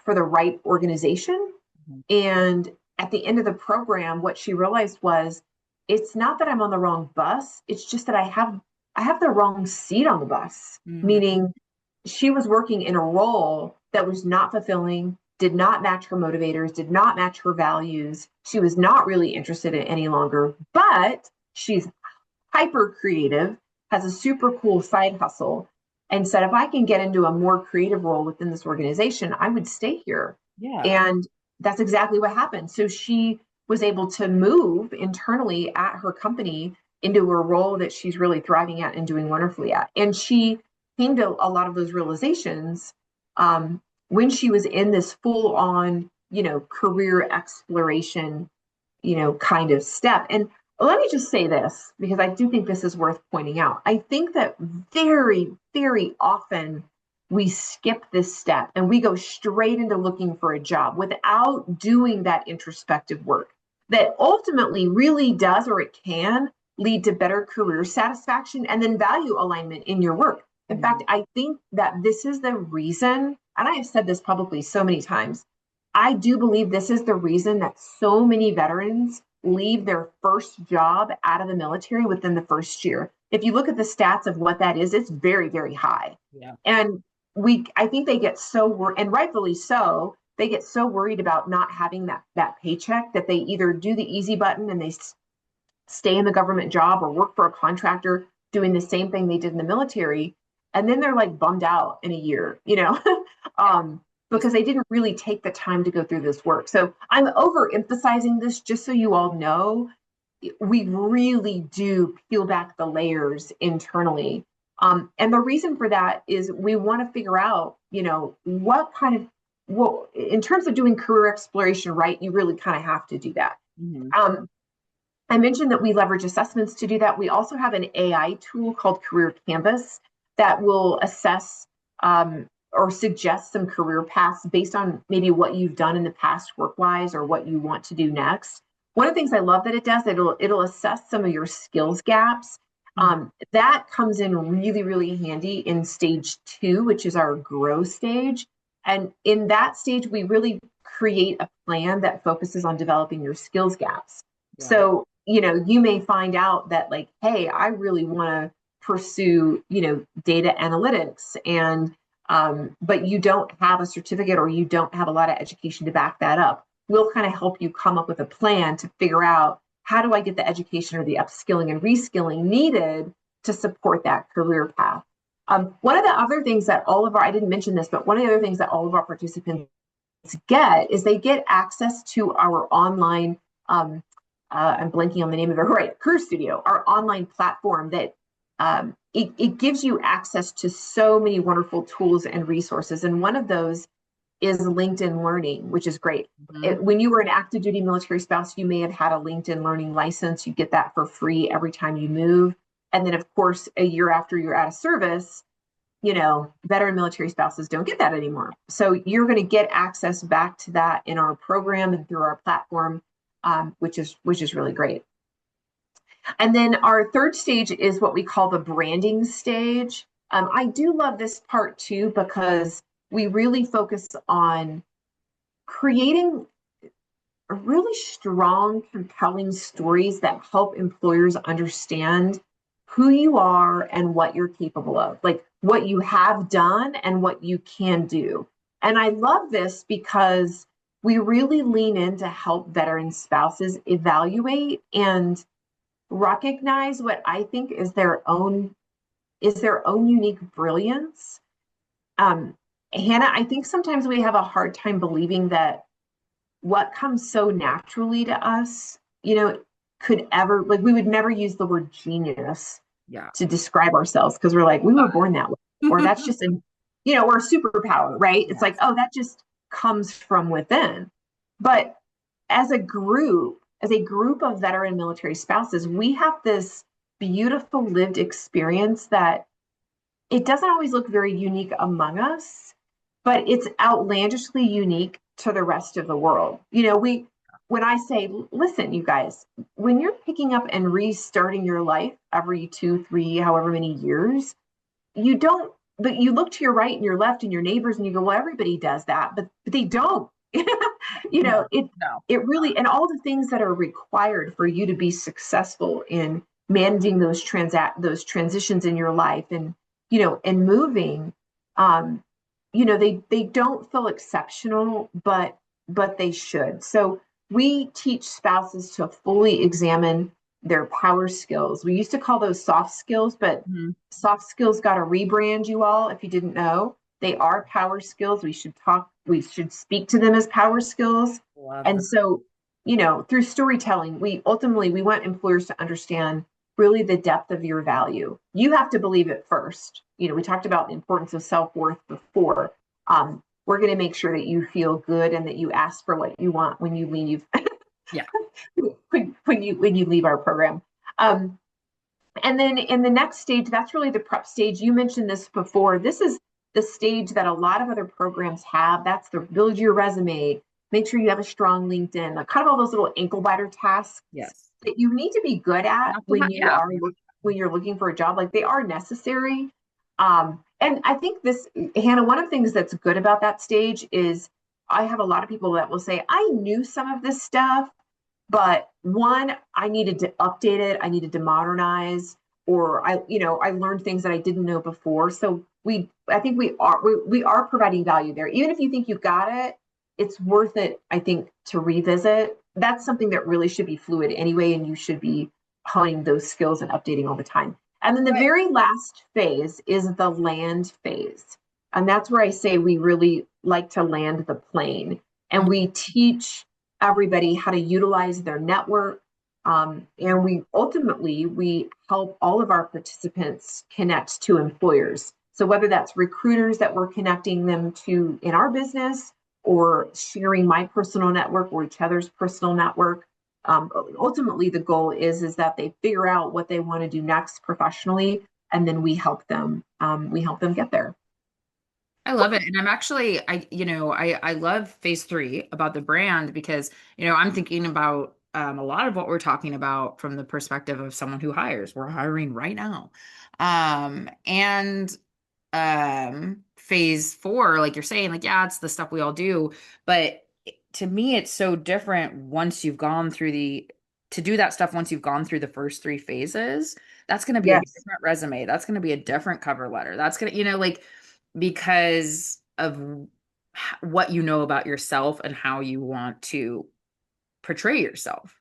for the right organization. Mhm. And at the end of the program, what she realized was it's not that I'm on the wrong bus, it's just that I have the wrong seat on the bus, Mhm. meaning she was working in a role that was not fulfilling, did not match her motivators, did not match her values. She was not really interested in it any longer, but she's hyper creative, has a super cool side hustle, and said, if I can get into a more creative role within this organization, I would stay here. Yeah. And that's exactly what happened. So she was able to move internally at her company into a role that she's really thriving at and doing wonderfully at. And she came to a lot of those realizations when she was in this full on, career exploration, kind of step. And let me just say this, because I do think this is worth pointing out. I think that very, very often we skip this step and we go straight into looking for a job without doing that introspective work that ultimately really does, or it can lead to better career satisfaction and then value alignment in your work. In fact, I think that this is the reason, and I have said this publicly so many times, I do believe this is the reason that so many veterans leave their first job out of the military within the first year. If you look at the stats of what that is, it's very, very high. Yeah. And I think they get and rightfully so, they get so worried about not having that paycheck that they either do the easy button and they stay in the government job or work for a contractor doing the same thing they did in the military. And then they're like bummed out in a year, because they didn't really take the time to go through this work. So I'm overemphasizing this just so you all know we really do peel back the layers internally. And the reason for that is we want to figure out, what kind of, well, in terms of doing career exploration, right, you really kind of have to do that. Mhm. Um, I mentioned that we leverage assessments to do that. We also have an AI tool called Career Canvas that will assess or suggest some career paths based on maybe what you've done in the past work-wise or what you want to do next. One of the things I love that it does, it'll assess some of your skills gaps. Mhm. That comes in really, really handy in stage 2, which is our grow stage. And in that stage, we really create a plan that focuses on developing your skills gaps. Yeah. So, you may find out that, like, hey, I really want to pursue, data analytics, and but you don't have a certificate or you don't have a lot of education to back that up. We'll kind of help you come up with a plan to figure out, how do I get the education or the upskilling and reskilling needed to support that career path. One of the other things that I didn't mention this, but one of the other things that all of our participants get is they get access to our online, I'm blanking on the name of it, right, Career Studio, our online platform that it gives you access to so many wonderful tools and resources. And one of those is LinkedIn Learning, which is great. Mhm. When you were an active duty military spouse, you may have had a LinkedIn Learning license. You get that for free every time you move. And then, of course, a year after you're out of service, veteran military spouses don't get that anymore. So you're going to get access back to that in our program and through our platform, which is really great. And then our third stage is what we call the branding stage. I do love this part too, because we really focus on creating really strong, compelling stories that help employers understand who you are and what you're capable of, like what you have done and what you can do. And I love this because we really lean in to help veteran spouses evaluate and recognize what I think is their own unique brilliance. Um, Hannah, I think sometimes we have a hard time believing that what comes so naturally to us, could ever, like, we would never use the word genius Yeah. to describe ourselves because we're like, we were born that way, or that's just or a superpower, right? It's like, Yes. oh, that just comes from within. But as a group of veteran military spouses, we have this beautiful lived experience that it doesn't always look very unique among us, but it's outlandishly unique to the rest of the world. When I say, listen, you guys, when you're picking up and restarting your life every 2, 3, however many years, you don't, but you look to your right and your left and your neighbors and you go, well, everybody does that, but they don't. No, it no. it really, and all the things that are required for you to be successful in managing those transitions in your life, and moving, um they don't feel exceptional, but they should. So we teach spouses to fully examine their power skills. We used to call those soft skills, but Mhm. soft skills got a rebrand, you all, if you didn't know. They are power skills. We should speak to them as power skills. Love And that. so, through storytelling, we want employers to understand really the depth of your value. You have to believe it first. We talked about the importance of self-worth before. We're going to make sure that you feel good and that you ask for what you want when you leave, Yeah. when you leave our program. Um, and then in the next stage, that's really the prep stage. You mentioned this before. This is the stage that a lot of other programs have. That's the build your resume, make sure you have a strong LinkedIn, like kind of all those little ankle biter tasks Yes. that you need to be good at Not to when yeah. when you're looking for a job. Like, they are necessary. And I think this, Hannah, one of the things that's good about that stage is I have a lot of people that will say, I knew some of this stuff, but one, I needed to update it, I needed to modernize, or I learned things that I didn't know before. So I think we are providing value there. Even if you think you got it, it's worth it, I think, to revisit. That's something that really should be fluid anyway, and you should be honing those skills and updating all the time. And then the Right. very last phase is the land phase. And that's where I say we really like to land the plane. And Mhm. we teach everybody how to utilize their network, And we help all of our participants connect to employers. So whether that's recruiters that we're connecting them to in our business, or sharing my personal network or each other's personal network, ultimately the goal is that they figure out what they want to do next professionally, and then we help them. We help them get there. I love it. And I'm actually, I love phase three about the brand because, I'm thinking about a lot of what we're talking about from the perspective of someone who hires. We're hiring right now. And phase four, like you're saying, like, yeah, it's the stuff we all do. But to me, it's so different once you've gone through to do that stuff once you've gone through the first three phases. That's going to be a Yes. different resume. That's going to be a different cover letter. That's going to, like, because of what you know about yourself and how you want to portray yourself.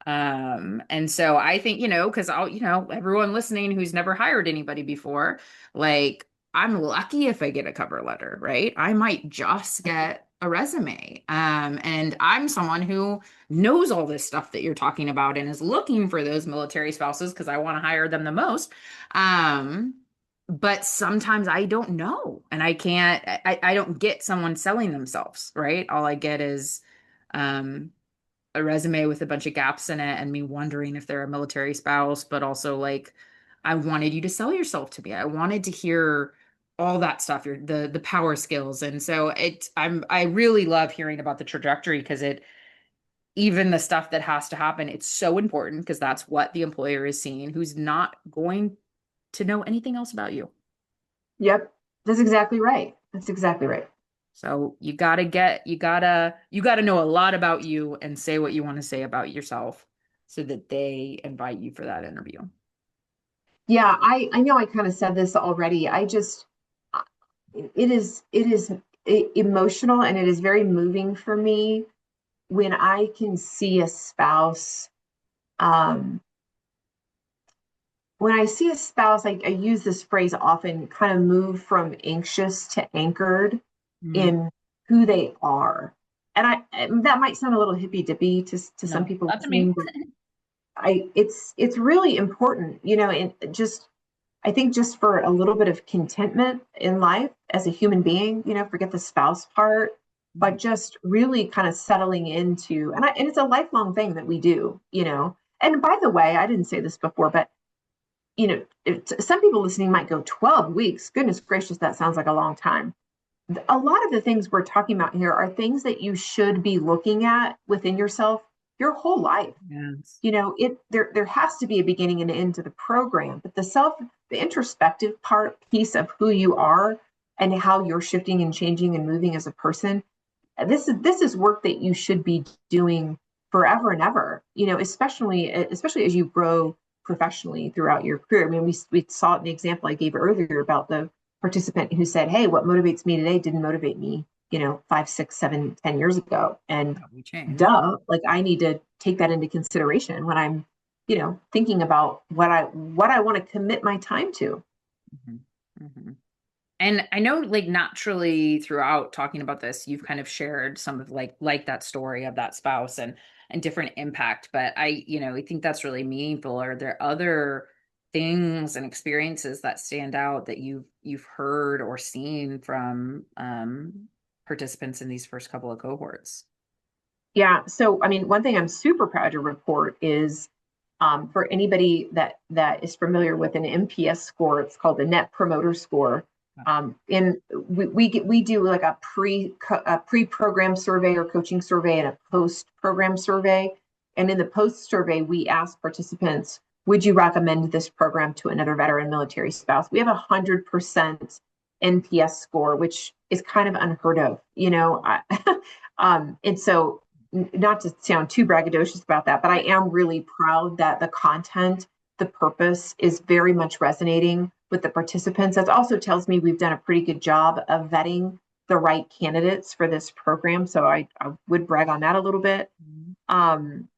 And so I think, because everyone listening who's never hired anybody before, like, I'm lucky if I get a cover letter, right? I might just get a resume. And I'm someone who knows all this stuff that you're talking about and is looking for those military spouses because I want to hire them the most. Um, but sometimes I don't know, and I don't get someone selling themselves, right? All I get is, um, a resume with a bunch of gaps in it and me wondering if they're a military spouse, but also like I wanted you to sell yourself to me. I wanted to hear all that stuff, the power skills. And so I really love hearing about the trajectory because it even the stuff that has to happen, it's so important because that's what the employer is seeing who's not going to know anything else about you. Yep. That's exactly right. That's exactly right. So you gotta know a lot about you and say what you want to say about yourself so that they invite you for that interview. Yeah, I know I kind of said this already. It is emotional, and it is very moving for me when I can see a spouse. Um, when I see a spouse, I use this phrase often, kind of move from anxious to anchored Mm, in who they are. And that might sound a little hippy dippy to some no, people not to me. listening, but it's really important, and just I think just for a little bit of contentment in life as a human being, forget the spouse part, but just really kind of settling into, and it's a lifelong thing that we do. And by the way, I didn't say this before, but some people listening might go 12 weeks. Goodness gracious, that sounds like a long time. A lot of the things we're talking about here are things that you should be looking at within yourself your whole life. Yes. There has to be a beginning and an end to the program, but the introspective part piece of who you are and how you're shifting and changing and moving as a person, this is work that you should be doing forever and ever, especially as you grow professionally throughout your career. I mean, we saw it in the example I gave earlier about the participant who said, hey, what motivates me today didn't motivate me 5, 6, 7, 10 years ago. And Yeah, we change. duh, like I need to take that into consideration when I'm thinking about what I want to commit my time to. Mhm. Mhm. And I know, like, naturally throughout talking about this, you've kind of shared some of like that story of that spouse and different impact. But I think that's really meaningful. Are there other things and experiences that stand out that you've heard or seen from participants in these first couple of cohorts? Yeah. So, I mean, one thing I'm super proud to report is, for anybody that is familiar with an NPS score, it's called the Net Promoter Score. And we do like a pre program survey or coaching survey and a post program survey. And in the post survey, we ask participants, would you recommend this program to another veteran military spouse? We have 100% NPS score, which is kind of unheard of. And so, not to sound too braggadocious about that, but I am really proud that the content, the purpose is very much resonating with the participants. That also tells me we've done a pretty good job of vetting the right candidates for this program. So I would brag on that a little bit. Mhm. Um,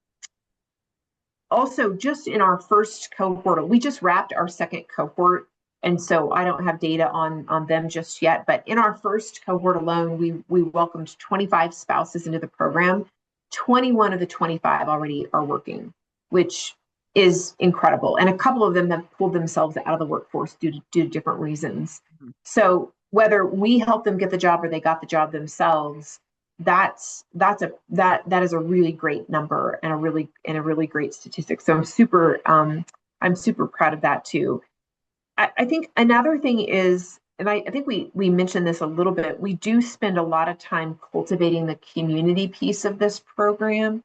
Also, just in our first cohort, we just wrapped our second cohort. And so I don't have data on them just yet. But in our first cohort alone, we welcomed 25 spouses into the program. 21 of the 25 already are working. which is incredible. And a couple of them have pulled themselves out of the workforce due to different reasons. Mhm. So whether we help them get the job or they got the job themselves, that is a really great number and a really great statistic. So I'm super proud of that too. I think another thing is, and I think we mentioned this a little bit, we do spend a lot of time cultivating the community piece of this program.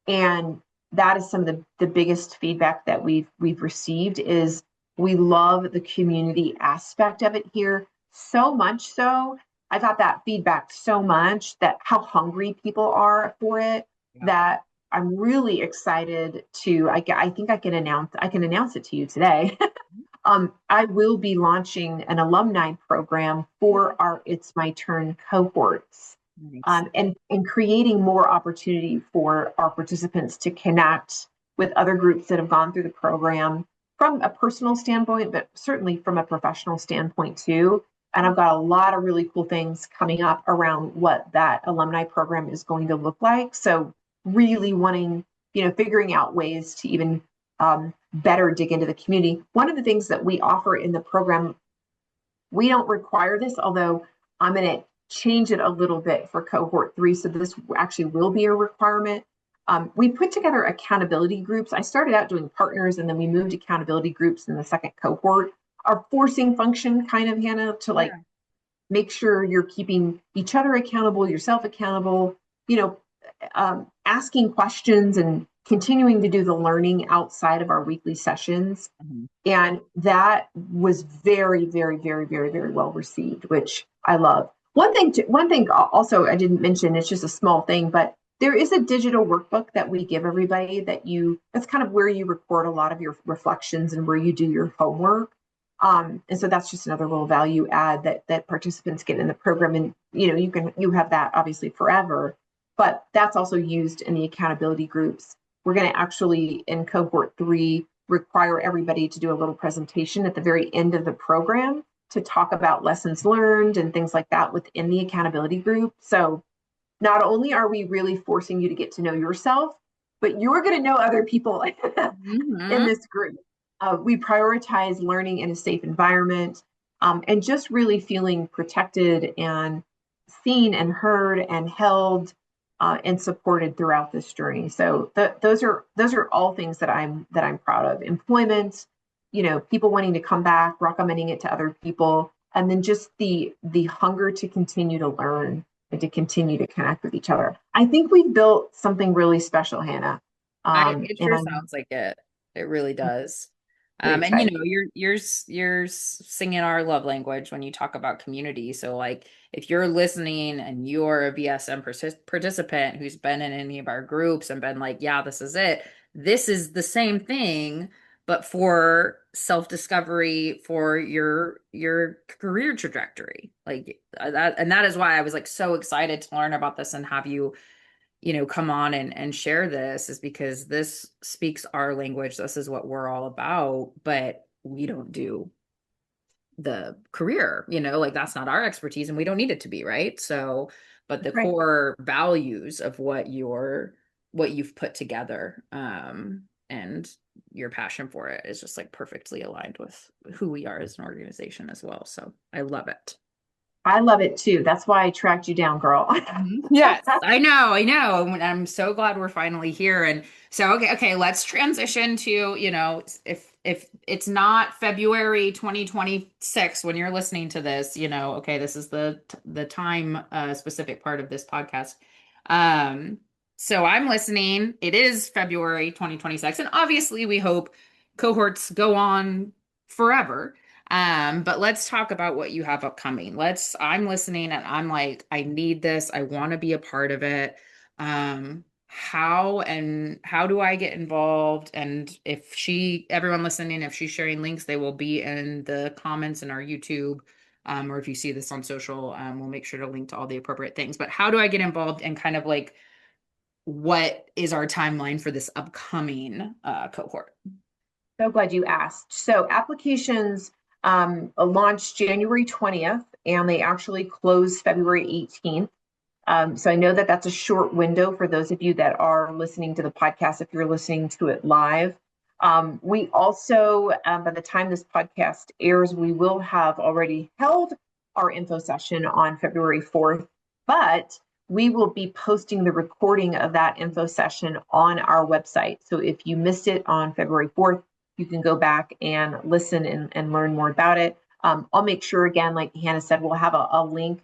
And that is some of the biggest feedback that we've received is we love the community aspect of it here so much so. I got that feedback so much that how hungry people are for it Yeah. that I'm really excited to I think I can announce it to you today. I will be launching an alumni program for our It's My Turn cohorts, Nice. and creating more opportunity for our participants to connect with other groups that have gone through the program from a personal standpoint, but certainly from a professional standpoint too. And I've got a lot of really cool things coming up around what that alumni program is going to look like. So really wanting, figuring out ways to even better dig into the community. One of the things that we offer in the program, we don't require this, although I'm going to change it a little bit for cohort 3. So this actually will be a requirement. We put together accountability groups. I started out doing partners and then we moved accountability groups in the second cohort. Our forcing function kind of, Hannah, to like Yeah. make sure you're keeping each other accountable, yourself accountable, you know, asking questions and continuing to do the learning outside of our weekly sessions. Mhm. And that was very, very, very, very, very well received, which I love. One thing also I didn't mention, it's just a small thing, but there is a digital workbook that we give everybody that's kind of where you record a lot of your reflections and where you do your homework. And so that's just another little value add that participants get in the program. And you have that obviously forever, but that's also used in the accountability groups. We're going to actually in cohort 3 require everybody to do a little presentation at the very end of the program to talk about lessons learned and things like that within the accountability group. So not only are we really forcing you to get to know yourself, but you're going to know other people in Mhm. this group. We prioritize learning in a safe environment, and just really feeling protected and seen and heard and held, and supported throughout this journey. So those are all things that I'm proud of. Employment, people wanting to come back, recommending it to other people, and then just the hunger to continue to learn and to continue to connect with each other. I think we've built something really special, Hannah. It And sure I'm sounds like it. It really does. pretty And excited. you're singing our love language when you talk about community. So like if you're listening and you're a BSM participant who's been in any of our groups and been like, yeah, this is it. This is the same thing, but for self-discovery for your career trajectory. Like that is why I was like so excited to learn about this and have you come on and share this is because this speaks our language. This is what we're all about, but we don't do the career, like that's not our expertise and we don't need it to be, right? So, but the That's right. core values of what you've put together, and your passion for it is just like perfectly aligned with who we are as an organization as well. So I love it. I love it too. That's why I tracked you down, girl. Mhm. Yes, I know, I know. And I'm so glad we're finally here. And so, okay, let's transition to, if it's not February 2026 when you're listening to this, okay, this is the time specific part of this podcast. Um, so I'm listening. It is February 2026, and obviously we hope cohorts go on forever. But let's talk about what you have upcoming. I'm listening and I'm like, I need this. I want to be a part of it. How do I get involved? And everyone listening, if she's sharing links, they will be in the comments in our YouTube. Or if you see this on social, we'll make sure to link to all the appropriate things. But how do I get involved and kind of like what is our timeline for this upcoming cohort? So glad you asked. So applications launched January 20th and they actually closed February 18th. So I know that that's a short window for those of you that are listening to the podcast, if you're listening to it live. We also, by the time this podcast airs, we will have already held our info session on February 4th, but we will be posting the recording of that info session on our website. So if you missed it on February 4th, you can go back and listen and learn more about it. I'll make sure, again, like Hannah said, we'll have a link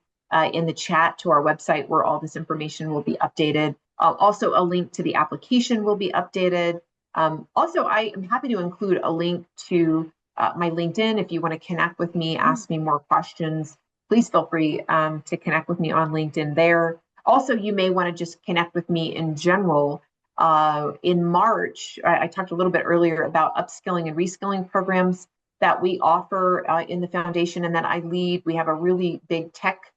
in the chat to our website where all this information will be updated. Also, a link to the application will be updated. Also, I am happy to include a link to my LinkedIn. If you want to connect with me, ask me more questions, please feel free to connect with me on LinkedIn there. Also, you may want to just connect with me in general. In March, I talked a little bit earlier about upskilling and reskilling programs that we offer in the foundation and that I lead. We have a really big tech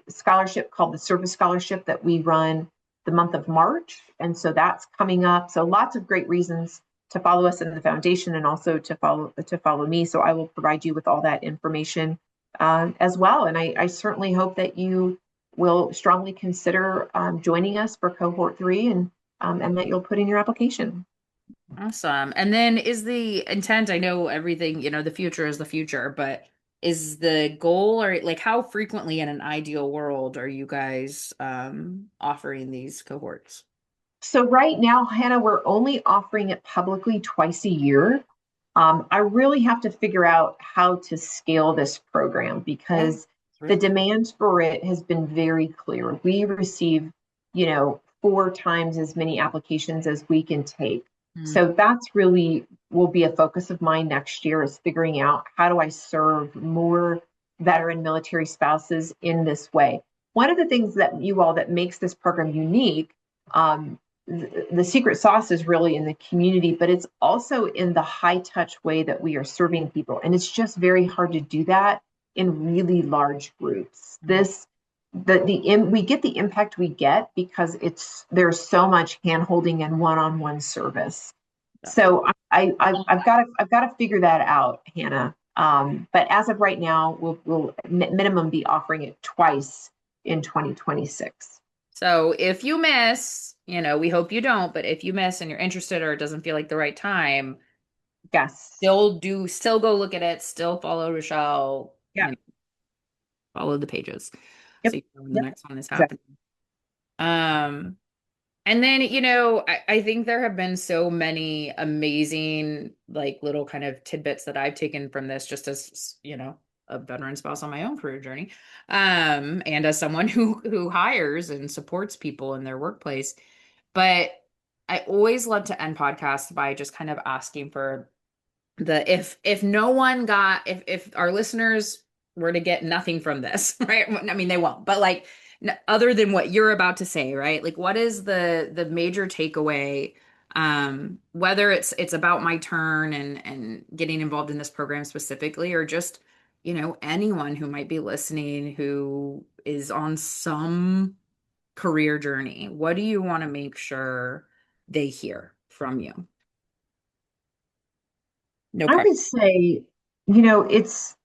scholarship called the Service Scholarship that we run the month of March. And so that's coming up. So lots of great reasons to follow us in the foundation and also to follow me. So I will provide you with all that information as well. And I certainly hope that you will strongly consider joining us for cohort 3 and that you'll put in your application. Awesome. And then is the intent, I know everything, the future is the future, but is the goal or like how frequently in an ideal world are you guys offering these cohorts? So right now, Hannah, we're only offering it publicly twice a year. I really have to figure out how to scale this program Yeah. because the demand for it has been very clear. We receive, 4 times as many applications as we can take. Mm. So that's really will be a focus of mine next year is figuring out how do I serve more veteran military spouses in this way. One of the things that makes this program unique, um, the secret sauce is really in the community, but it's also in the high touch way that we are serving people. And it's just very hard to do that in really large groups. Mhm. We get the impact we get because there's so much hand holding and one-on-one service. Definitely. So I've got to figure that out, Hannah. But as of right now, we'll minimum be offering it twice in 2026. So if you miss, we hope you don't, but if you miss and you're interested or it doesn't feel like the right time, Yes. still go look at it, still follow Rochelle, Yeah. follow the pages. So Yep. you know when the Yep. next one is Exactly. happening. Um, And then, I think there have been so many amazing, like little kind of tidbits that I've taken from this, just as, a veteran spouse on my own career journey. And as someone who hires and supports people in their workplace. But I always love to end podcasts by just kind of asking for if no one got if our listeners were to get nothing from this, right? I mean, they won't, but like other than what you're about to say, right? Like what is the major takeaway, whether it's about my turn and getting involved in this program specifically, or just anyone who might be listening who is on some career journey, what do you want to make sure they hear from you? No I pressure. would say,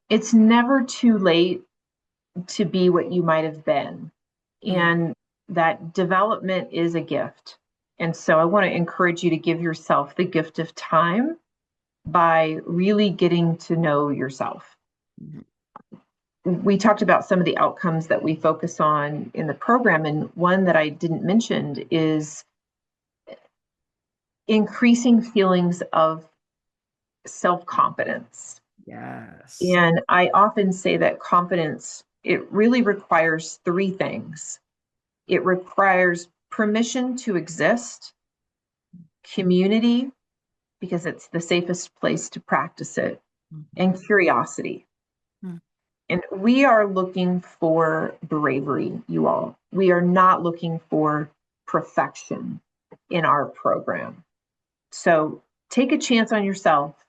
it's never too late to be what you might have been. Mm, And that development is a gift. And so I want to encourage you to give yourself the gift of time by really getting to know yourself. mhm. We talked about some of the outcomes that we focus on in the program, and one that I didn't mention is increasing feelings of self confidence. Yes. And I often say that confidence, it really requires 3 things. It requires permission to exist, community, because it's the safest place to practice it, Mhm. and curiosity. Mm. And we are looking for bravery, you all. We are not looking for perfection in our program. So take a chance on yourself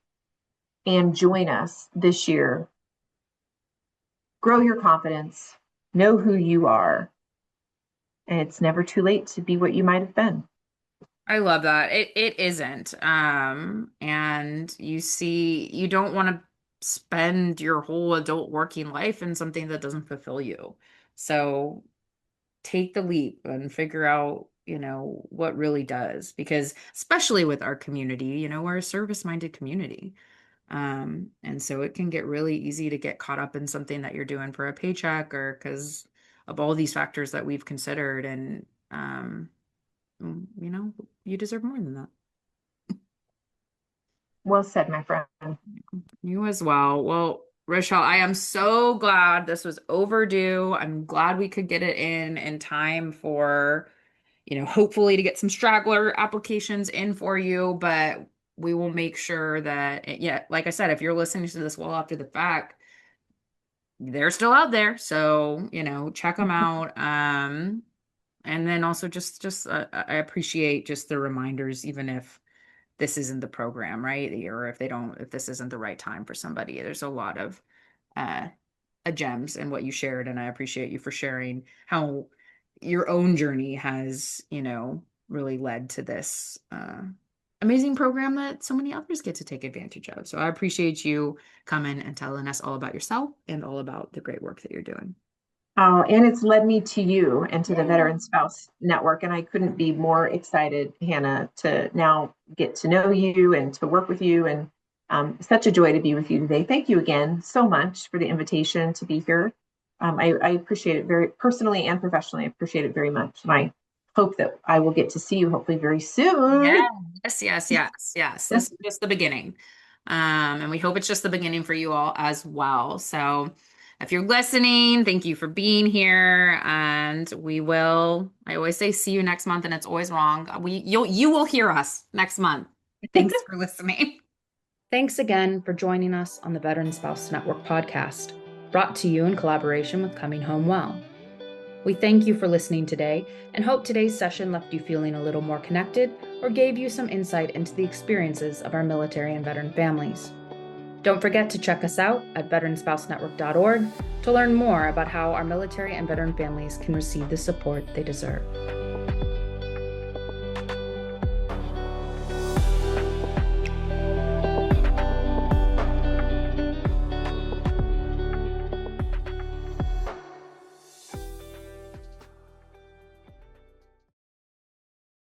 and join us this year. Grow your confidence, know who you are, and it's never too late to be what you might have been. I love that. It isn't. And you don't want to spend your whole adult working life in something that doesn't fulfill you. So take the leap and figure out, what really does. Because especially with our community, we're a service-minded community. And so it can get really easy to get caught up in something that you're doing for a paycheck or because of all these factors that we've considered. And, you deserve more than that. Well said, my friend. You as well. Well, Rochelle, I am so glad this was overdue. I'm glad we could get it in time for, hopefully to get some straggler applications in for you, but we will make sure that, yeah, like I said, if you're listening to this well after the fact, they're still out there. So, check them out. And then also just I appreciate just the reminders, even if this isn't the program, right? Or if this isn't the right time for somebody. There's a lot of uh gems in what you shared, and I appreciate you for sharing how your own journey has, really led to this amazing program that so many others get to take advantage of. So I appreciate you coming and telling us all about yourself and all about the great work that you're doing. And it's led me to you and to the Yeah. Veteran Spouse Network. And I couldn't be more excited, Hannah, to now get to know you and to work with you. And such a joy to be with you today. Thank you again so much for the invitation to be here. I appreciate it very personally and professionally. I appreciate it very much. And I hope that I will get to see you hopefully very soon. Yes, yes, yes, yes. This is just the beginning. And we hope it's just the beginning for you all as well. So if you're listening, thank you for being here. And I always say see you next month, and it's always wrong. You will hear us next month. Thanks for listening. Thanks again for joining us on the Veteran Spouse Network podcast, brought to you in collaboration with Coming Home Well. We thank you for listening today and hope today's session left you feeling a little more connected or gave you some insight into the experiences of our military and veteran families. Don't forget to check us out at veteranspousenetwork.org to learn more about how our military and veteran families can receive the support they deserve.